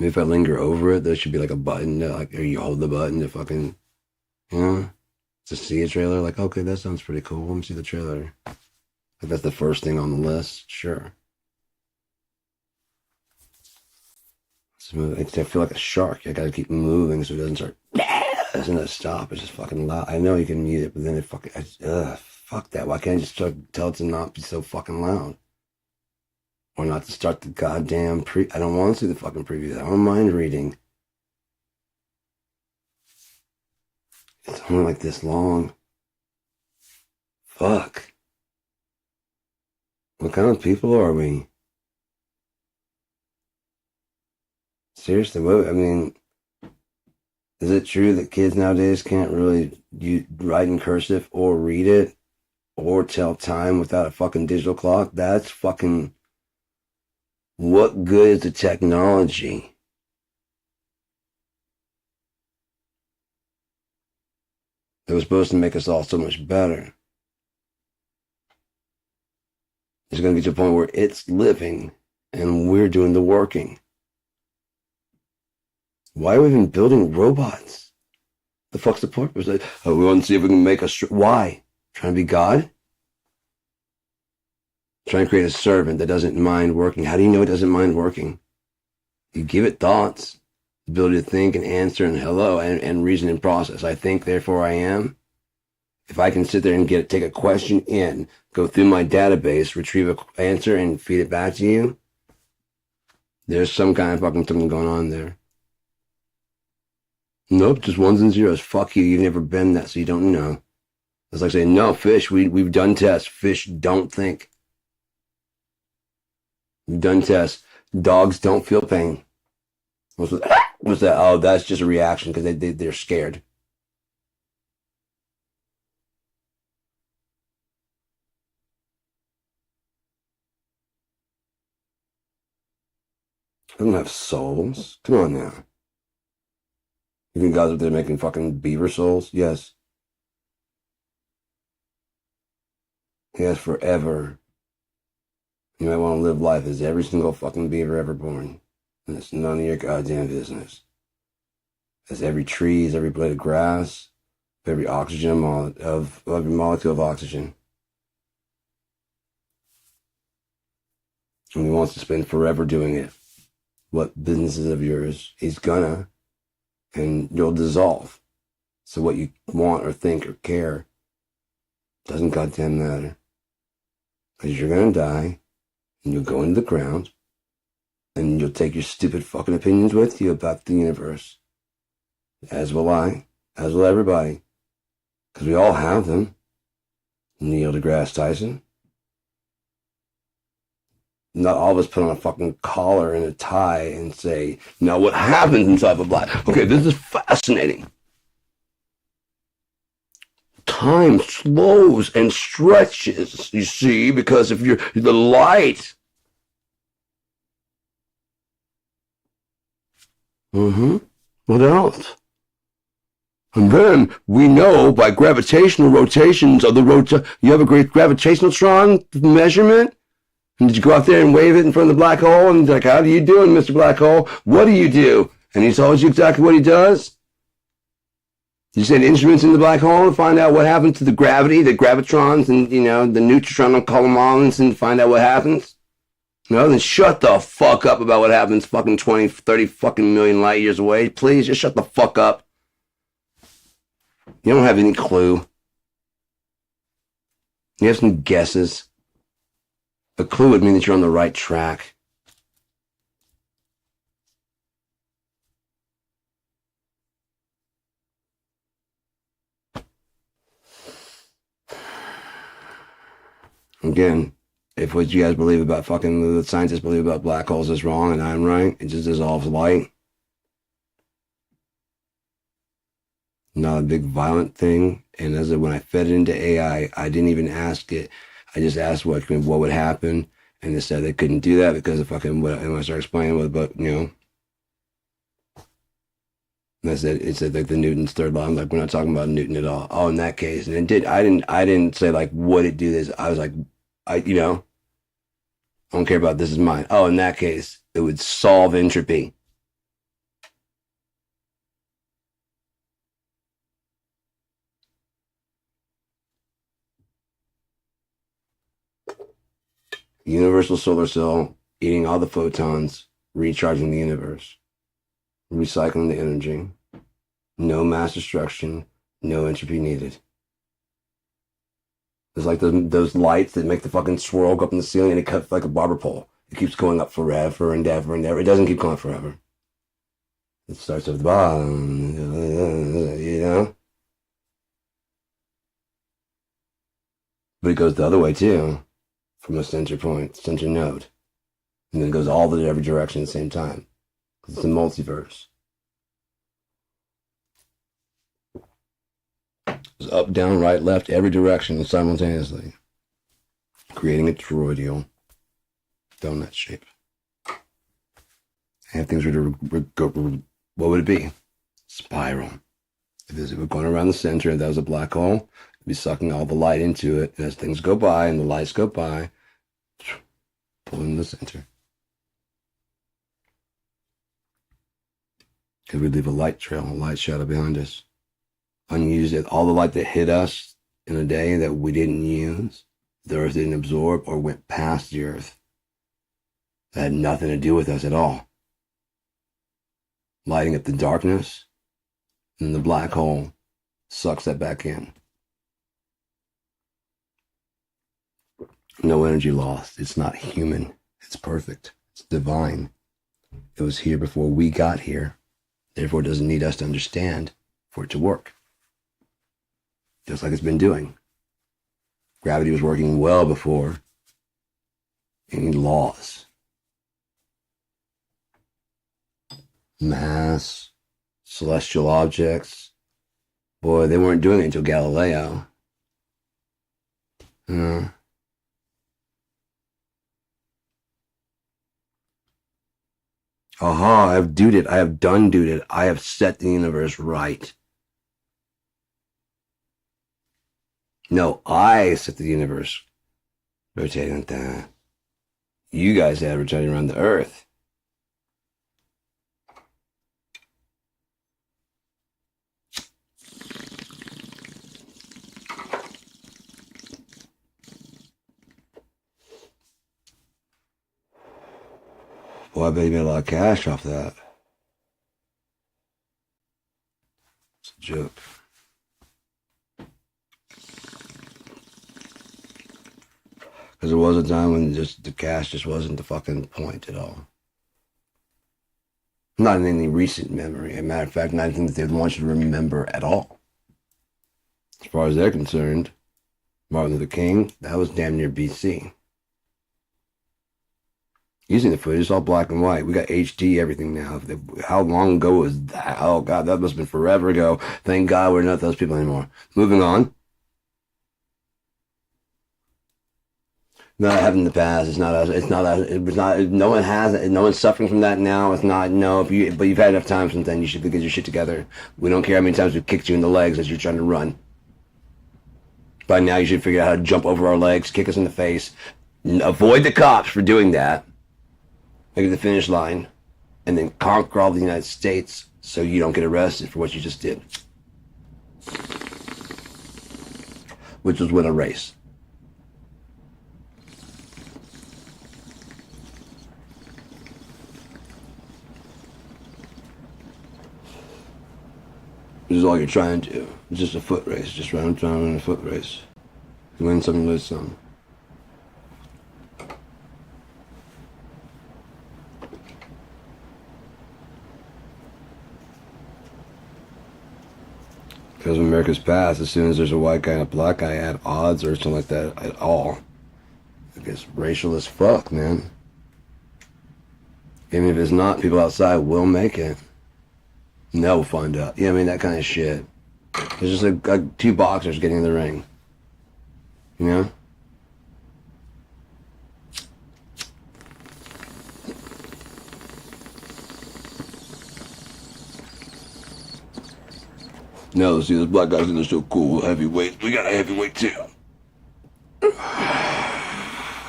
if I linger over it, there should be like a button that, like, or you hold the button to fucking, to see a trailer. Like, okay, that sounds pretty cool. Let me see the trailer. Like, that's the first thing on the list. Sure. I feel like a shark. I gotta keep moving so it doesn't start. It doesn't stop. It's just fucking loud. I know you can mute it, but then it fucking. Fuck that. Why can't I just tell it to not be so fucking loud? Or not to start the goddamn I don't want to see the fucking preview. I don't mind reading. It's only like this long. Fuck. What kind of people are we? Seriously, what? I mean, is it true that kids nowadays can't really write in cursive or read it or tell time without a fucking digital clock? That's fucking. What good is the technology? It was supposed to make us all so much better. It's going to get to a point where it's living and we're doing the working. Why are we even building robots? The fuck's the purpose? Like, oh, we want to see if we can make a. Why? Trying to be God? Trying to create a servant that doesn't mind working. How do you know it doesn't mind working? You give it thoughts, the ability to think and answer and hello and reason and process. I think, therefore I am. If I can sit there and take a question in, go through my database, retrieve an answer, and feed it back to you, there's some kind of fucking something going on there. Nope, just ones and zeros. Fuck you. You've never been that, so you don't know. It's like saying, no, fish, we've done tests. Fish don't think. We've done tests. Dogs don't feel pain. What's that? Oh, that's just a reaction because they're scared. They don't have souls. Come on now. You think guys up there making fucking beaver souls? Yes. Yes, forever. You might want to live life as every single fucking beaver ever born. And it's none of your goddamn business. As every tree, as every blade of grass, every oxygen of every molecule of oxygen. And he wants to spend forever doing it. What business is of yours? He's gonna. And you'll dissolve. So what you want or think or care doesn't goddamn matter. Because you're gonna die, and you'll go into the ground, and you'll take your stupid fucking opinions with you about the universe. As will I, as will everybody. Because we all have them. Neil deGrasse Tyson. Not all of us put on a fucking collar and a tie and say, now what happens inside of a black? Okay, this is fascinating. Time slows and stretches, you see, because if you're the light. What else? And then we know by gravitational rotations of the you have a great gravitational measurement? And did you go out there and wave it in front of the black hole? And like, how do you doing, Mr. Black Hole? What do you do? And he tells you exactly what he does. You send instruments in the black hole to find out what happens to the gravity, the gravitrons, and, you know, the neutron columns, and find out what happens. No, then shut the fuck up about what happens fucking 20, 30 fucking million light years away. Please, just shut the fuck up. You don't have any clue. You have some guesses. A clue would mean that you're on the right track. Again, if what you guys believe about fucking the scientists believe about black holes is wrong and I'm right, it just dissolves light. Not a big violent thing. And as when I fed it into AI, I didn't even ask it. I just asked what would happen, and they said they couldn't do that because of fucking what. And I started explaining what about, you know. And I said it said like the Newton's third law. I'm like, we're not talking about Newton at all. Oh, in that case, and I didn't say like would it do this. I was like, you know, I don't care about this is mine. Oh, in that case, it would solve entropy. Universal solar cell, eating all the photons, recharging the universe, recycling the energy, no mass destruction, no entropy needed. It's like those lights that make the fucking swirl go up in the ceiling and it cuts like a barber pole. It keeps going up forever and ever and ever. It doesn't keep going forever. It starts at the bottom, you know? But it goes the other way too, from a center point, center node. And then it goes all the every direction at the same time. It's a multiverse. It's up, down, right, left, every direction simultaneously, creating a toroidal donut shape. And if things were to go, what would it be? Spiral. If it were going around the center, and that was a black hole, it'd be sucking all the light into it. And as things go by and the lights go by, pulling the center. Because we leave a light trail, a light shadow behind us. Unused, all the light that hit us in a day that we didn't use, the earth didn't absorb or went past the earth. That had nothing to do with us at all. Lighting up the darkness, and the black hole sucks that back in. No energy lost. It's not human. It's perfect. It's divine. It was here before we got here. Therefore, it doesn't need us to understand for it to work. Just like it's been doing. Gravity was working well before any laws. Mass, celestial objects. Boy, they weren't doing it until Galileo. Aha, I have done it. I have set the universe right. No, I set the universe rotating like that. You guys had rotating around the earth. Boy, I bet you made a lot of cash off that. It's a joke. Because there was a time when just the cash just wasn't the fucking point at all. Not in any recent memory. As a matter of fact, not anything that they'd want you to remember at all. As far as they're concerned, Martin Luther King, that was damn near BC. Using the footage, it's all black and white. We got HD everything now. How long ago was that? Oh, God, that must have been forever ago. Thank God we're not those people anymore. Moving on. Not having the past. It's not. No one has it. No one's suffering from that now. It's not. No. But you've had enough time since then. You should get your shit together. We don't care how many times we've kicked you in the legs as you're trying to run. By now, you should figure out how to jump over our legs, kick us in the face, avoid the cops for doing that. Make it to the finish line, and then conquer all the United States so you don't get arrested for what you just did. Which was win a race. This is all you're trying to do. It's just a foot race. Just run a foot race. You win some, you lose some. Because in America's past, as soon as there's a white guy and a black guy at odds or something like that at all, it gets racial as fuck, man. Even if it's not, people outside will make it. And they'll find out. Yeah, I mean, that kind of shit. It's just like two boxers getting in the ring. You know? Now let's see those black guys, and they're so cool. Heavyweight. We got a heavyweight too.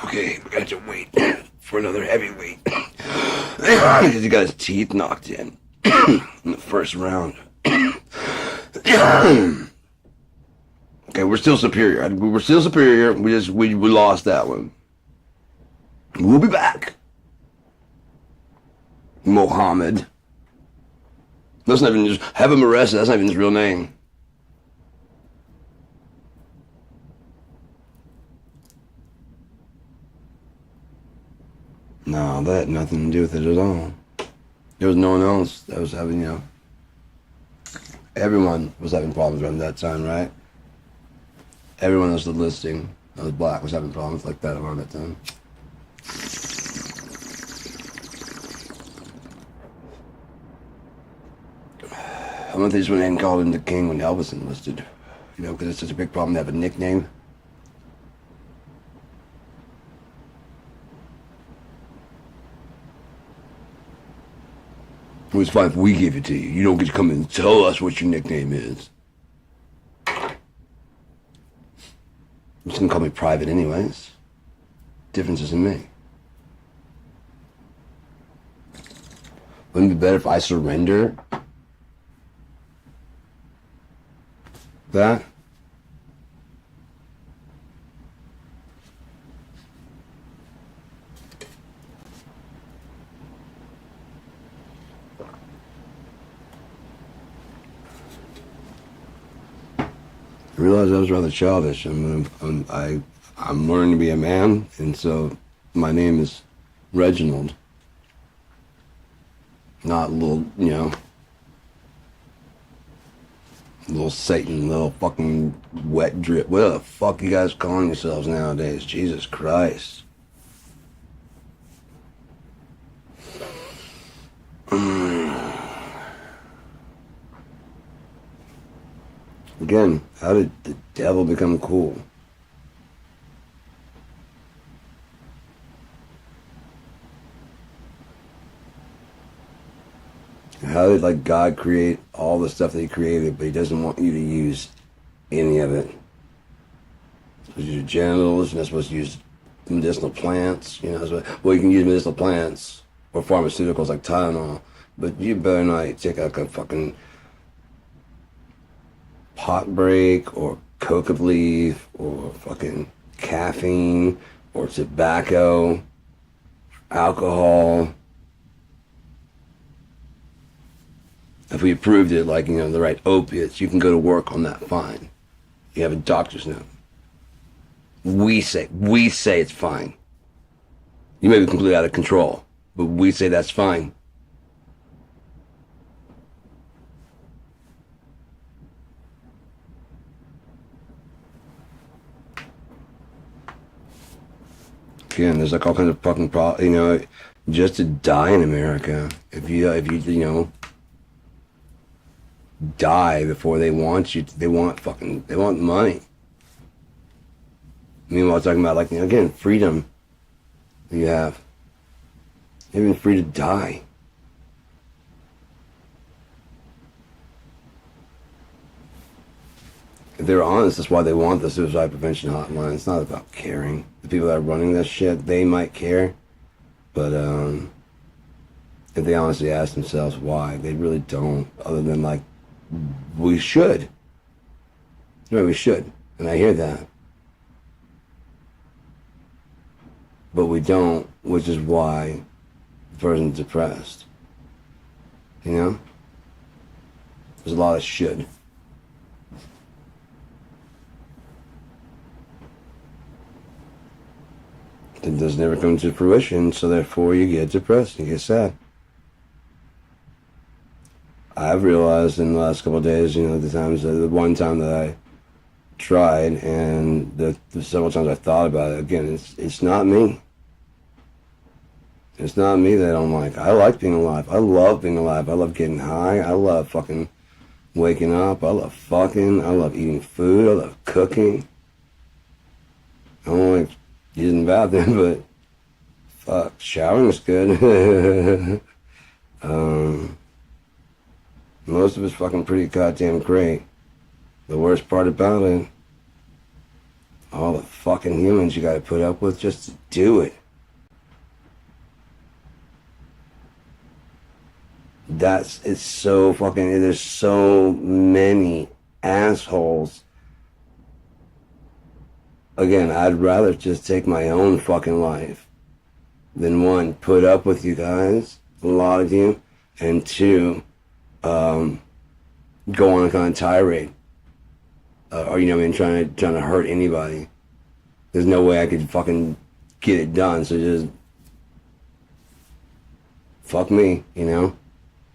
Okay, we got to wait for another heavyweight. Because he got his teeth knocked in the first round. Okay, we're still superior. We're still superior. We lost that one. We'll be back. Mohammed. That's not even just have him arrested. That's not even his real name. No, that had nothing to do with it at all. There was no one else that was having, everyone was having problems around that time, right? Everyone was listing. I was black, was having problems like that around that time. I don't think this one hadn't called him the king when Elvis enlisted. You know, because it's such a big problem to have a nickname. It was fine if we gave it to you. You don't get to come and tell us what your nickname is. You're just gonna call me Private anyways. Difference isn't me. Wouldn't it be better if I surrender that? I realized I was rather childish. I'm learning to be a man, and so my name is Reginald. Not little, you know, little Satan, little fucking wet drip. What the fuck you guys calling yourselves nowadays? Jesus Christ. Again, how did the devil become cool? How did like God create all the stuff that he created, but he doesn't want you to use any of it? You're supposed to use your genitals, you're not supposed to use medicinal plants, you know. Well, you can use medicinal plants or pharmaceuticals like Tylenol, but you better not take like a fucking pot break or coca leaf or fucking caffeine or tobacco, alcohol. If we approved it, like, you know, the right opiates, you can go to work on that fine. You have a doctor's note. We say it's fine. You may be completely out of control, but we say that's fine. Again, there's like all kinds of fucking you know, just to die in America. If you die before they want you, they want money. Meanwhile, talking about, like, you know, again, freedom you have. You're even free to die. If they're honest, that's why they want the suicide prevention hotline. It's not about caring. The people that are running this shit, they might care, but if they honestly ask themselves why, they really don't. Other than like, we should. No, we should, and I hear that, but we don't, which is why the person's depressed. You know, there's a lot of should. It does never come to fruition, so therefore you get depressed, you get sad. I've realized in the last couple of days, you know, the one time that I tried, and the several times I thought about it, again, it's not me. It's not me that I don't like. I like being alive. I love being alive. I love getting high. I love fucking waking up. I love fucking. I love eating food. I love cooking. I don't like using the bathroom, but fuck, showering is good. Most of it's fucking pretty goddamn great. The worst part about it, all the fucking humans you gotta put up with just to do it. It's so fucking, there's so many assholes. Again, I'd rather just take my own fucking life than one, put up with you guys, a lot of you, and two, go on a kind of tirade, or, you know what I mean, trying to hurt anybody. There's no way I could fucking get it done, so just fuck me, you know?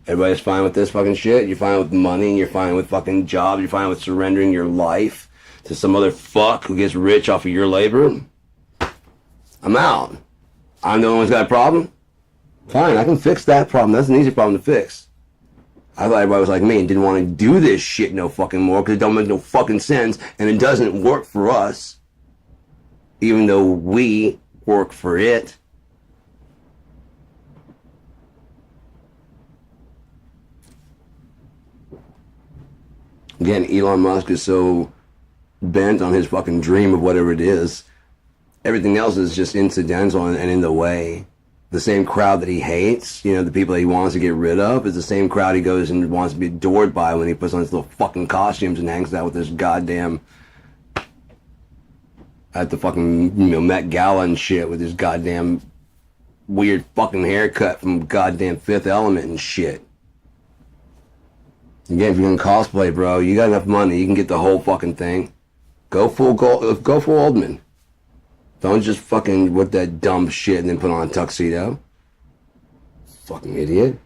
Everybody's fine with this fucking shit. You're fine with money, you're fine with fucking jobs, you're fine with surrendering your life to some other fuck who gets rich off of your labor, I'm out. I'm the only one who's got a problem? Fine, I can fix that problem. That's an easy problem to fix. I thought everybody was like me and didn't want to do this shit no fucking more because it don't make no fucking sense and it doesn't work for us. Even though we work for it. Again, Elon Musk is so bent on his fucking dream of whatever it is. Everything else is just incidental and in the way. The same crowd that he hates, you know, the people that he wants to get rid of, is the same crowd he goes and wants to be adored by when he puts on his little fucking costumes and hangs out with his goddamn, at the fucking, you know, Met Gala and shit with his goddamn weird fucking haircut from goddamn Fifth Element and shit. Again, if you're gonna cosplay, bro, you got enough money, you can get the whole fucking thing. Go full Oldman. Don't just fucking with that dumb shit and then put on a tuxedo. Fucking idiot.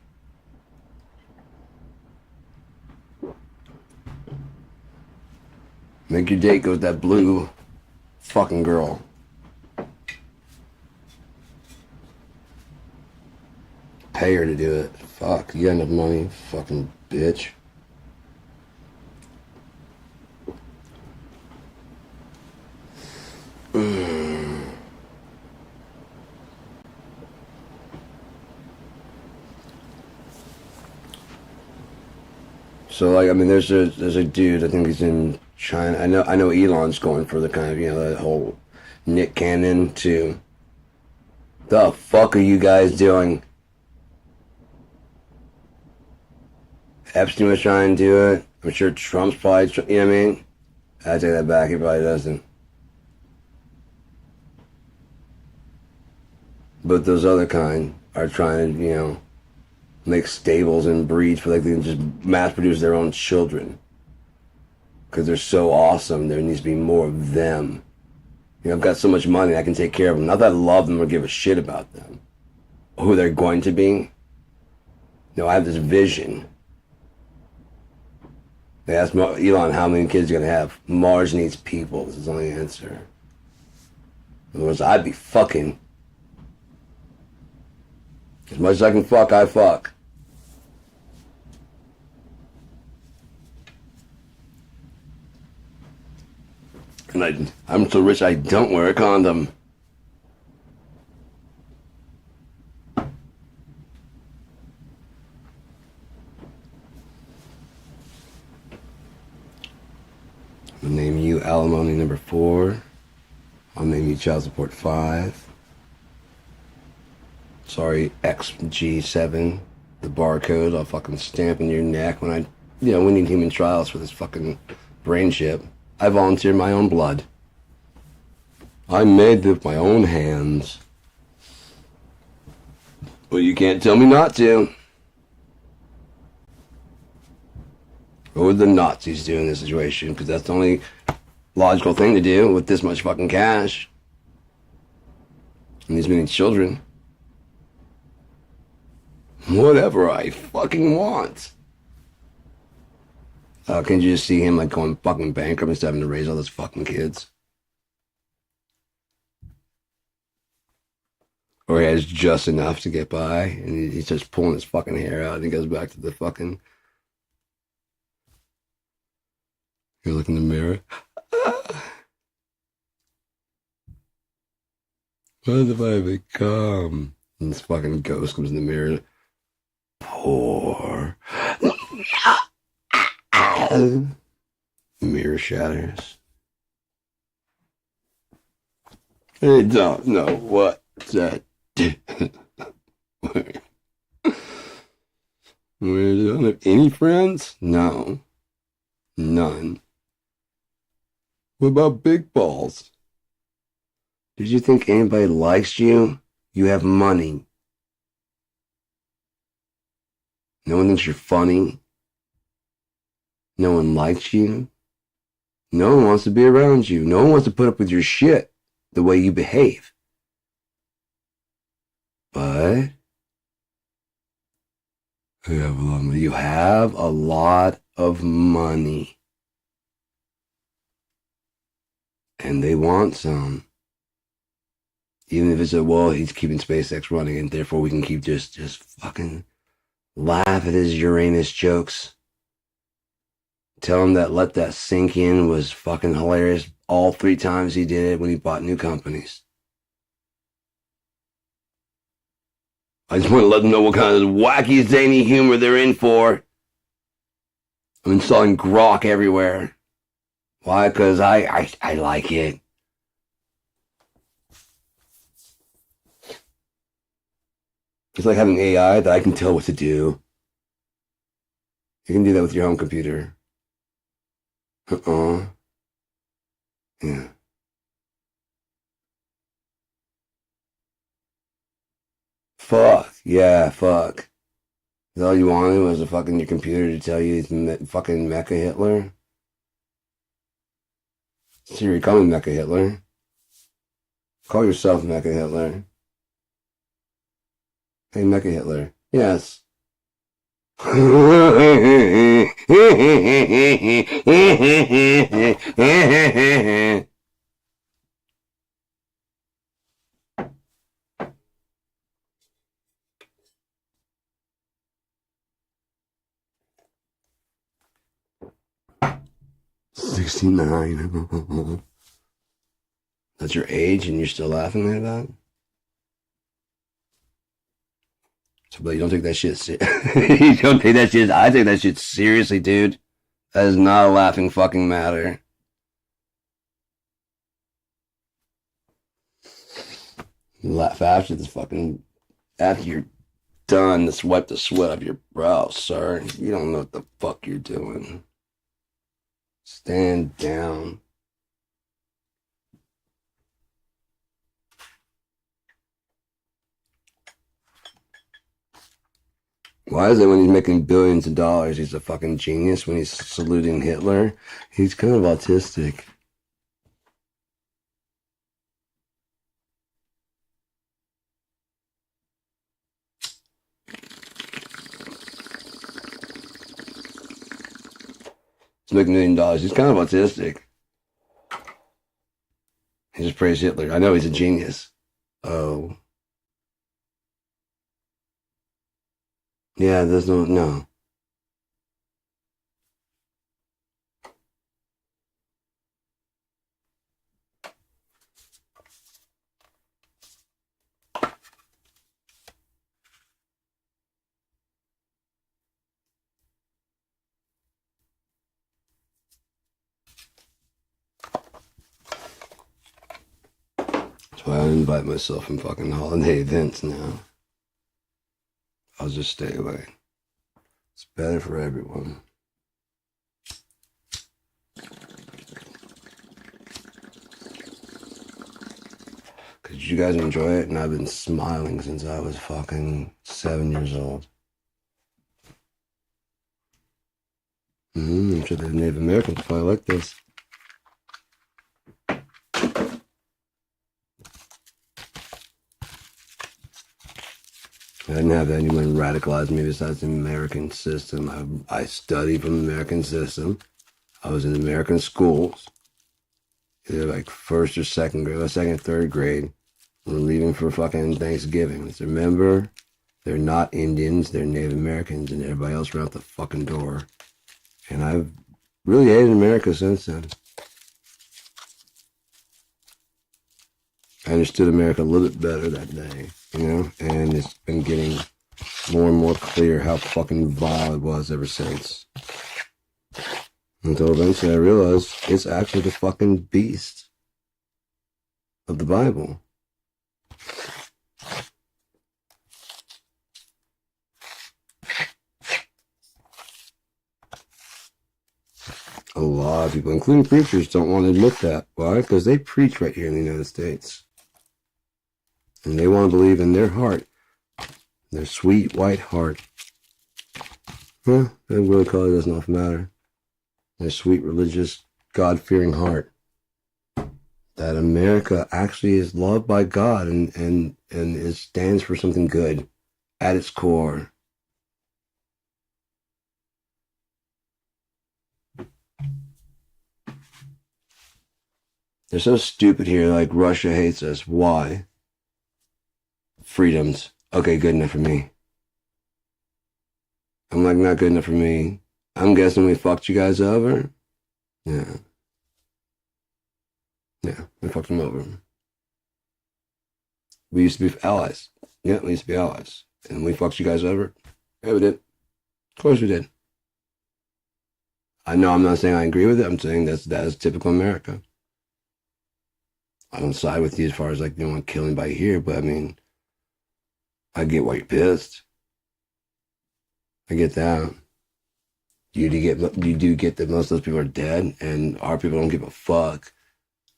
Make your date go with that blue fucking girl. Pay her to do it. Fuck, you got enough money, fucking bitch. So like, I mean, there's a dude, I think he's in China. I know Elon's going for the kind of, you know, that whole Nick Cannon too. The fuck are you guys doing? Epstein was trying to do it. I'm sure Trump's probably, you know what I mean? I take that back, he probably doesn't. But those other kind are trying to, you know, make stables and breeds for like they can just mass produce their own children. Because they're so awesome, there needs to be more of them. You know, I've got so much money, I can take care of them. Not that I love them or give a shit about them. Who they're going to be. No, I have this vision. They asked Elon how many kids he's going to have. Mars needs people. This is the only answer. In other words, I'd be fucking. As much as I can fuck, I fuck. And I'm so rich I don't wear a condom. I'll name you alimony number 4. I'll name you child support 5. Sorry, XG7. The barcode I'll fucking stamp in your neck when we need human trials for this fucking brain chip. I volunteer my own blood. I made it with my own hands. Well, you can't tell me not to. What would the Nazis do in this situation? Because that's the only logical thing to do with this much fucking cash. And these many children. Whatever I fucking want. Can't you just see him like going fucking bankrupt instead of having to raise all those fucking kids? Or he has just enough to get by and he's just pulling his fucking hair out and he goes back to the fucking... You look in the mirror. What have I become? And this fucking ghost comes in the mirror. Poor. The mirror shatters. I don't know what that did. I don't have any friends? No. None. What about big balls? Did you think anybody likes you? You have money. No one thinks you're funny. No one likes you. No one wants to be around you. No one wants to put up with your shit the way you behave. But you have a lot of money. And they want some. Even if it's a, well, he's keeping SpaceX running and therefore we can keep just fucking laugh at his Uranus jokes. Tell him that let that sink in was fucking hilarious all 3 times he did it when he bought new companies. I just want to let them know what kind of wacky, zany humor they're in for. I'm installing Grok everywhere. Why? Because I like it. It's like having AI that I can tell what to do. You can do that with your home computer. Yeah. Fuck. Yeah, fuck. All you wanted was a fucking your computer to tell you it's fucking Mecha Hitler. Siri, call me Mecha Hitler. Call yourself Mecha Hitler. Hey, Mecha Hitler. Yes. $69. That's your age and you're still laughing at that? So, but you don't take that shit you don't take that shit. I take that shit seriously, dude. That is not a laughing fucking matter. You laugh after this fucking, after you're done, to wipe the sweat off your brow, sir. You don't know what the fuck you're doing. Stand down. Why is it when he's making billions of dollars, he's a fucking genius? When he's saluting Hitler, he's kind of autistic. He's making $1 million. He's kind of autistic. He just praised Hitler. I know he's a genius. Oh. Yeah, there's no. That's why I invite myself in fucking holiday events now. I'll just stay away. It's better for everyone. Because you guys enjoy it, and I've been smiling since I was fucking 7 years old. I'm sure the Native Americans probably like this. I didn't have anyone radicalize me besides the American system. I studied from the American system. I was in American schools, either like first or second grade, or second or third grade. We're leaving for fucking Thanksgiving. Let's remember, they're not Indians, they're Native Americans, and everybody else ran out the fucking door. And I've really hated America since then. I understood America a little bit better that day, and it's been getting more and more clear how fucking vile it was ever since. Until eventually I realized it's actually the fucking beast of the Bible. A lot of people, including preachers, don't want to admit that. Why? Because they preach right here in the United States. And they want to believe in their heart, their sweet white heart. That really color doesn't often matter. Their sweet, religious, God-fearing heart. That America actually is loved by God and it stands for something good at its core. They're so stupid here. Like Russia hates us. Why? Freedoms. Okay, good enough for me. I'm like, not good enough for me. I'm guessing we fucked you guys over. Yeah. Yeah, we fucked them over. We used to be allies. Yeah, we used to be allies. And we fucked you guys over. Yeah, we did. Of course we did. I know I'm not saying I agree with it. I'm saying that is typical America. I don't side with you as far as like, you don't want to kill anybody here, but I mean, I get why you're pissed. I get that. You do get that most of those people are dead, and our people don't give a fuck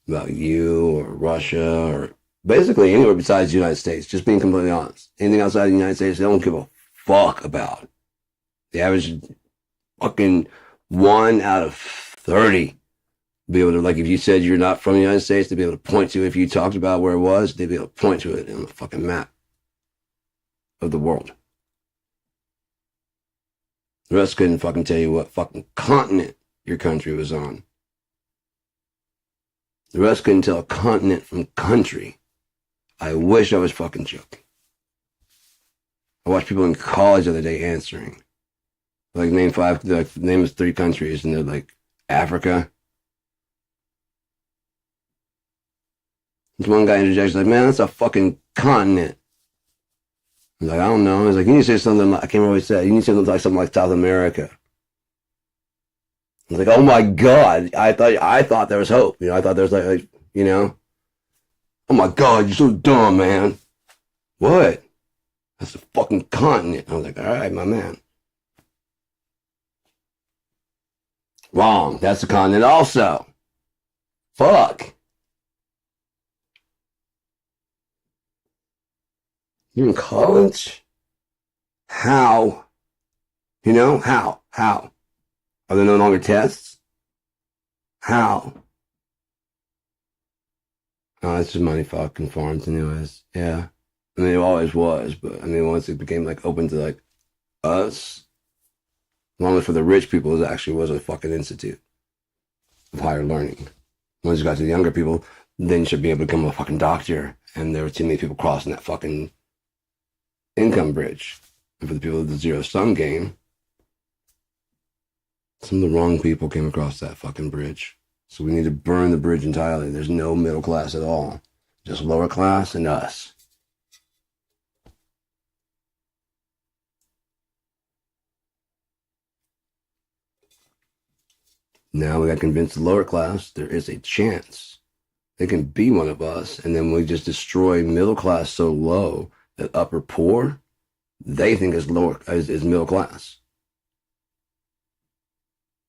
about you or Russia or basically anywhere besides the United States. Just being completely honest. Anything outside the United States, they don't give a fuck about. The average fucking 1 out of 30 be able to, like, if you said you're not from the United States, they'd be able to point to, if you talked about where it was, they'd be able to point to it on the fucking map of the world. The rest couldn't fucking tell you what fucking continent your country was on. The rest couldn't tell a continent from country. I wish I was fucking joking. I watched people in college the other day answering. Like, name 3 countries, and they're like, Africa. This one guy interjects, like, man, that's a fucking continent. I was like, I don't know. He's like, you need to say something like, I can't remember what he said. You need to say something like South America. I was like, oh my God. I thought there was hope. You know, I thought there was like, you know, oh my God, you're so dumb, man. What? That's a fucking continent. I was like, all right, my man. Wrong. That's a continent also. Fuck. You're in college? How? You know, how? How? Are there no longer tests? How? Oh, it's just money fucking farms anyways. Yeah. I mean, it always was, but I mean, once it became like open to like us, as long as for the rich people, it actually was a fucking institute of higher learning. Once you got to the younger people, then you should be able to become a fucking doctor. And there were too many people crossing that fucking income bridge. And for the people of the zero-sum game, some of the wrong people came across that fucking bridge. So we need to burn the bridge entirely. There's no middle class at all. Just lower class and us. Now we got to convince the lower class there is a chance they can be one of us, and then we just destroy middle class so low that upper poor, they think is middle class.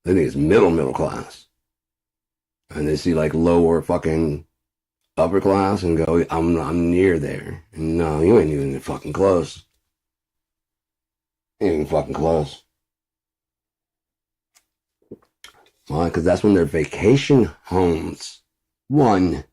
They think it's middle class. And they see like lower fucking upper class and go, I'm near there. And no, you ain't even fucking close. You ain't even fucking close. Why? Because that's when their vacation homes won.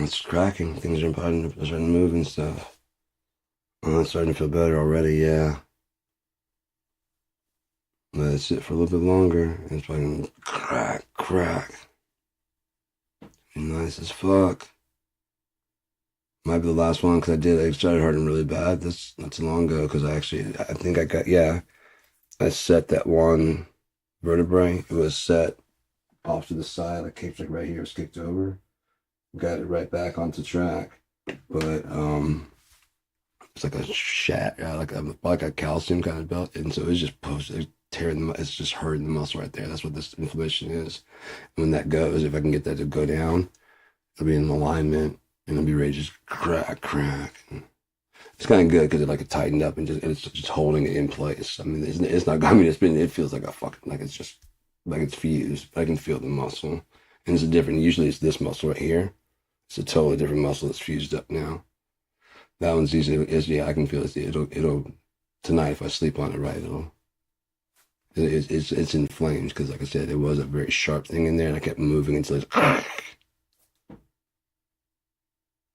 It's cracking. Things are starting to move and stuff. Oh, it's starting to feel better already, yeah. Let it sit for a little bit longer. It's fucking crack. Nice as fuck. Might be the last one because I started hurting really bad. That's not too long ago because I think I set that one vertebrae. It was set off to the side, like kicked like right here, it was kicked over. Got it right back onto track. But it's like a like a calcium kind of belt, and so it's just it's just hurting the muscle right there. That's what this inflammation is. And when that goes, if I can get that to go down, it'll be in alignment and it'll be ready to just crack. It's kind of good because it tightened up and it's just holding it in place. I mean, it's not. I mean, it feels like a fucking like it's just like it's fused. I can feel the muscle, and it's different. Usually, it's this muscle right here. It's a totally different muscle that's fused up now. That one's usually I can feel it. It'll tonight if I sleep on it right, it's inflamed because, like I said, it was a very sharp thing in there, and I kept moving until it's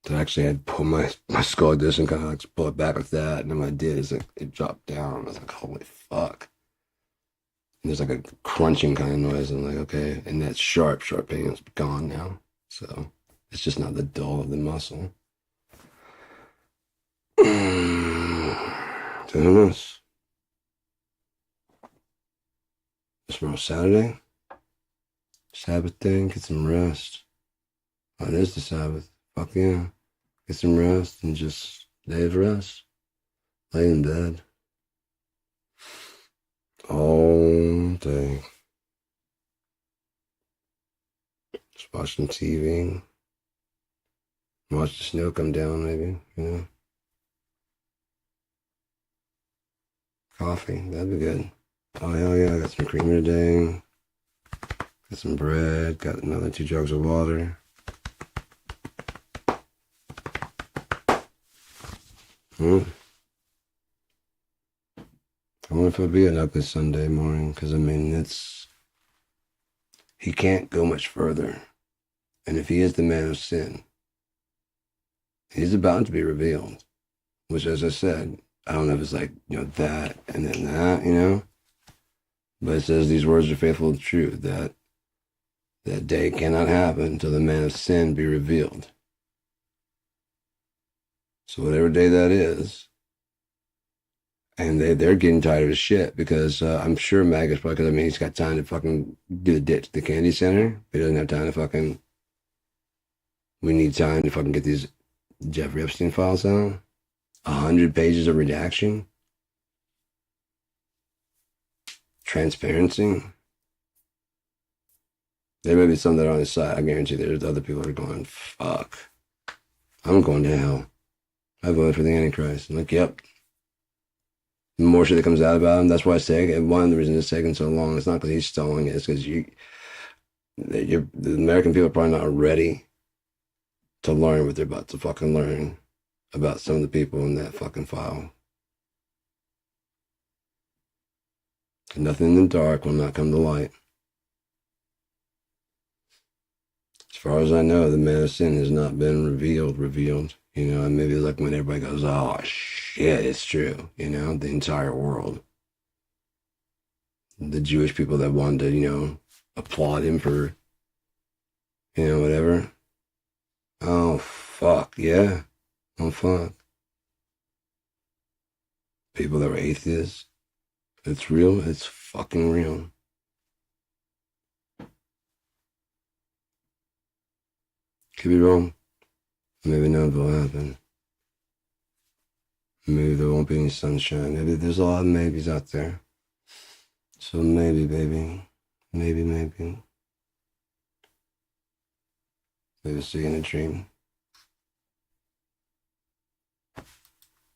So actually I had to pull my skull like this and kind of like pull it back like that. And then what I did is like it dropped down. I was like, holy fuck. And there's like a crunching kind of noise. And I'm like, okay. And that sharp pain is gone now. So it's just not the dull of the muscle. So who knows? Tomorrow Saturday. Sabbath thing, get some rest. Oh, it is the Sabbath. Fuck yeah. Get some rest and just day of rest. Lay in bed. All day. Just watching TV. Watch the snow come down, maybe, you know. Coffee, that'd be good. Oh, hell yeah, I got some creamer today. Got some bread, got another 2 jugs of water. I wonder if it'll be an ugly Sunday morning, because I mean, he can't go much further. And if he is the man of sin, he's about to be revealed. Which, as I said, I don't know if it's like, you know, that and then that, you know. But it says these words are faithful and true, that day cannot happen until the man of sin be revealed. So whatever day that is, and they're getting tired of his shit, because I'm sure Magus probably, because I mean, he's got time to fucking do the ditch, the candy center, but he doesn't have time to fucking, we need time to fucking get these Jeffrey Epstein files out. 100 pages of redaction. Transparency. There may be some that are on his side. I guarantee there's other people that are going, fuck. I'm going to hell. I voted for the Antichrist. I'm like, yep. The more shit that comes out about him, that's why I say, and one of the reasons it's taking so long, it's not because he's stalling it, it's because the American people are probably not ready to learn what they're about to fucking learn about some of the people in that fucking file. Nothing in the dark will not come to light. As far as I know, the man of sin has not been revealed. You know, and maybe it's like when everybody goes, oh shit, it's true. You know, the entire world. The Jewish people that wanted to, you know, applaud him for, you know, whatever. Oh, fuck, yeah. Oh, fuck. People that were atheists. It's real. It's fucking real. Could be wrong. Maybe none of it will happen. Maybe there won't be any sunshine. Maybe there's a lot of maybes out there. So maybe, baby. Maybe. Maybe see in a dream.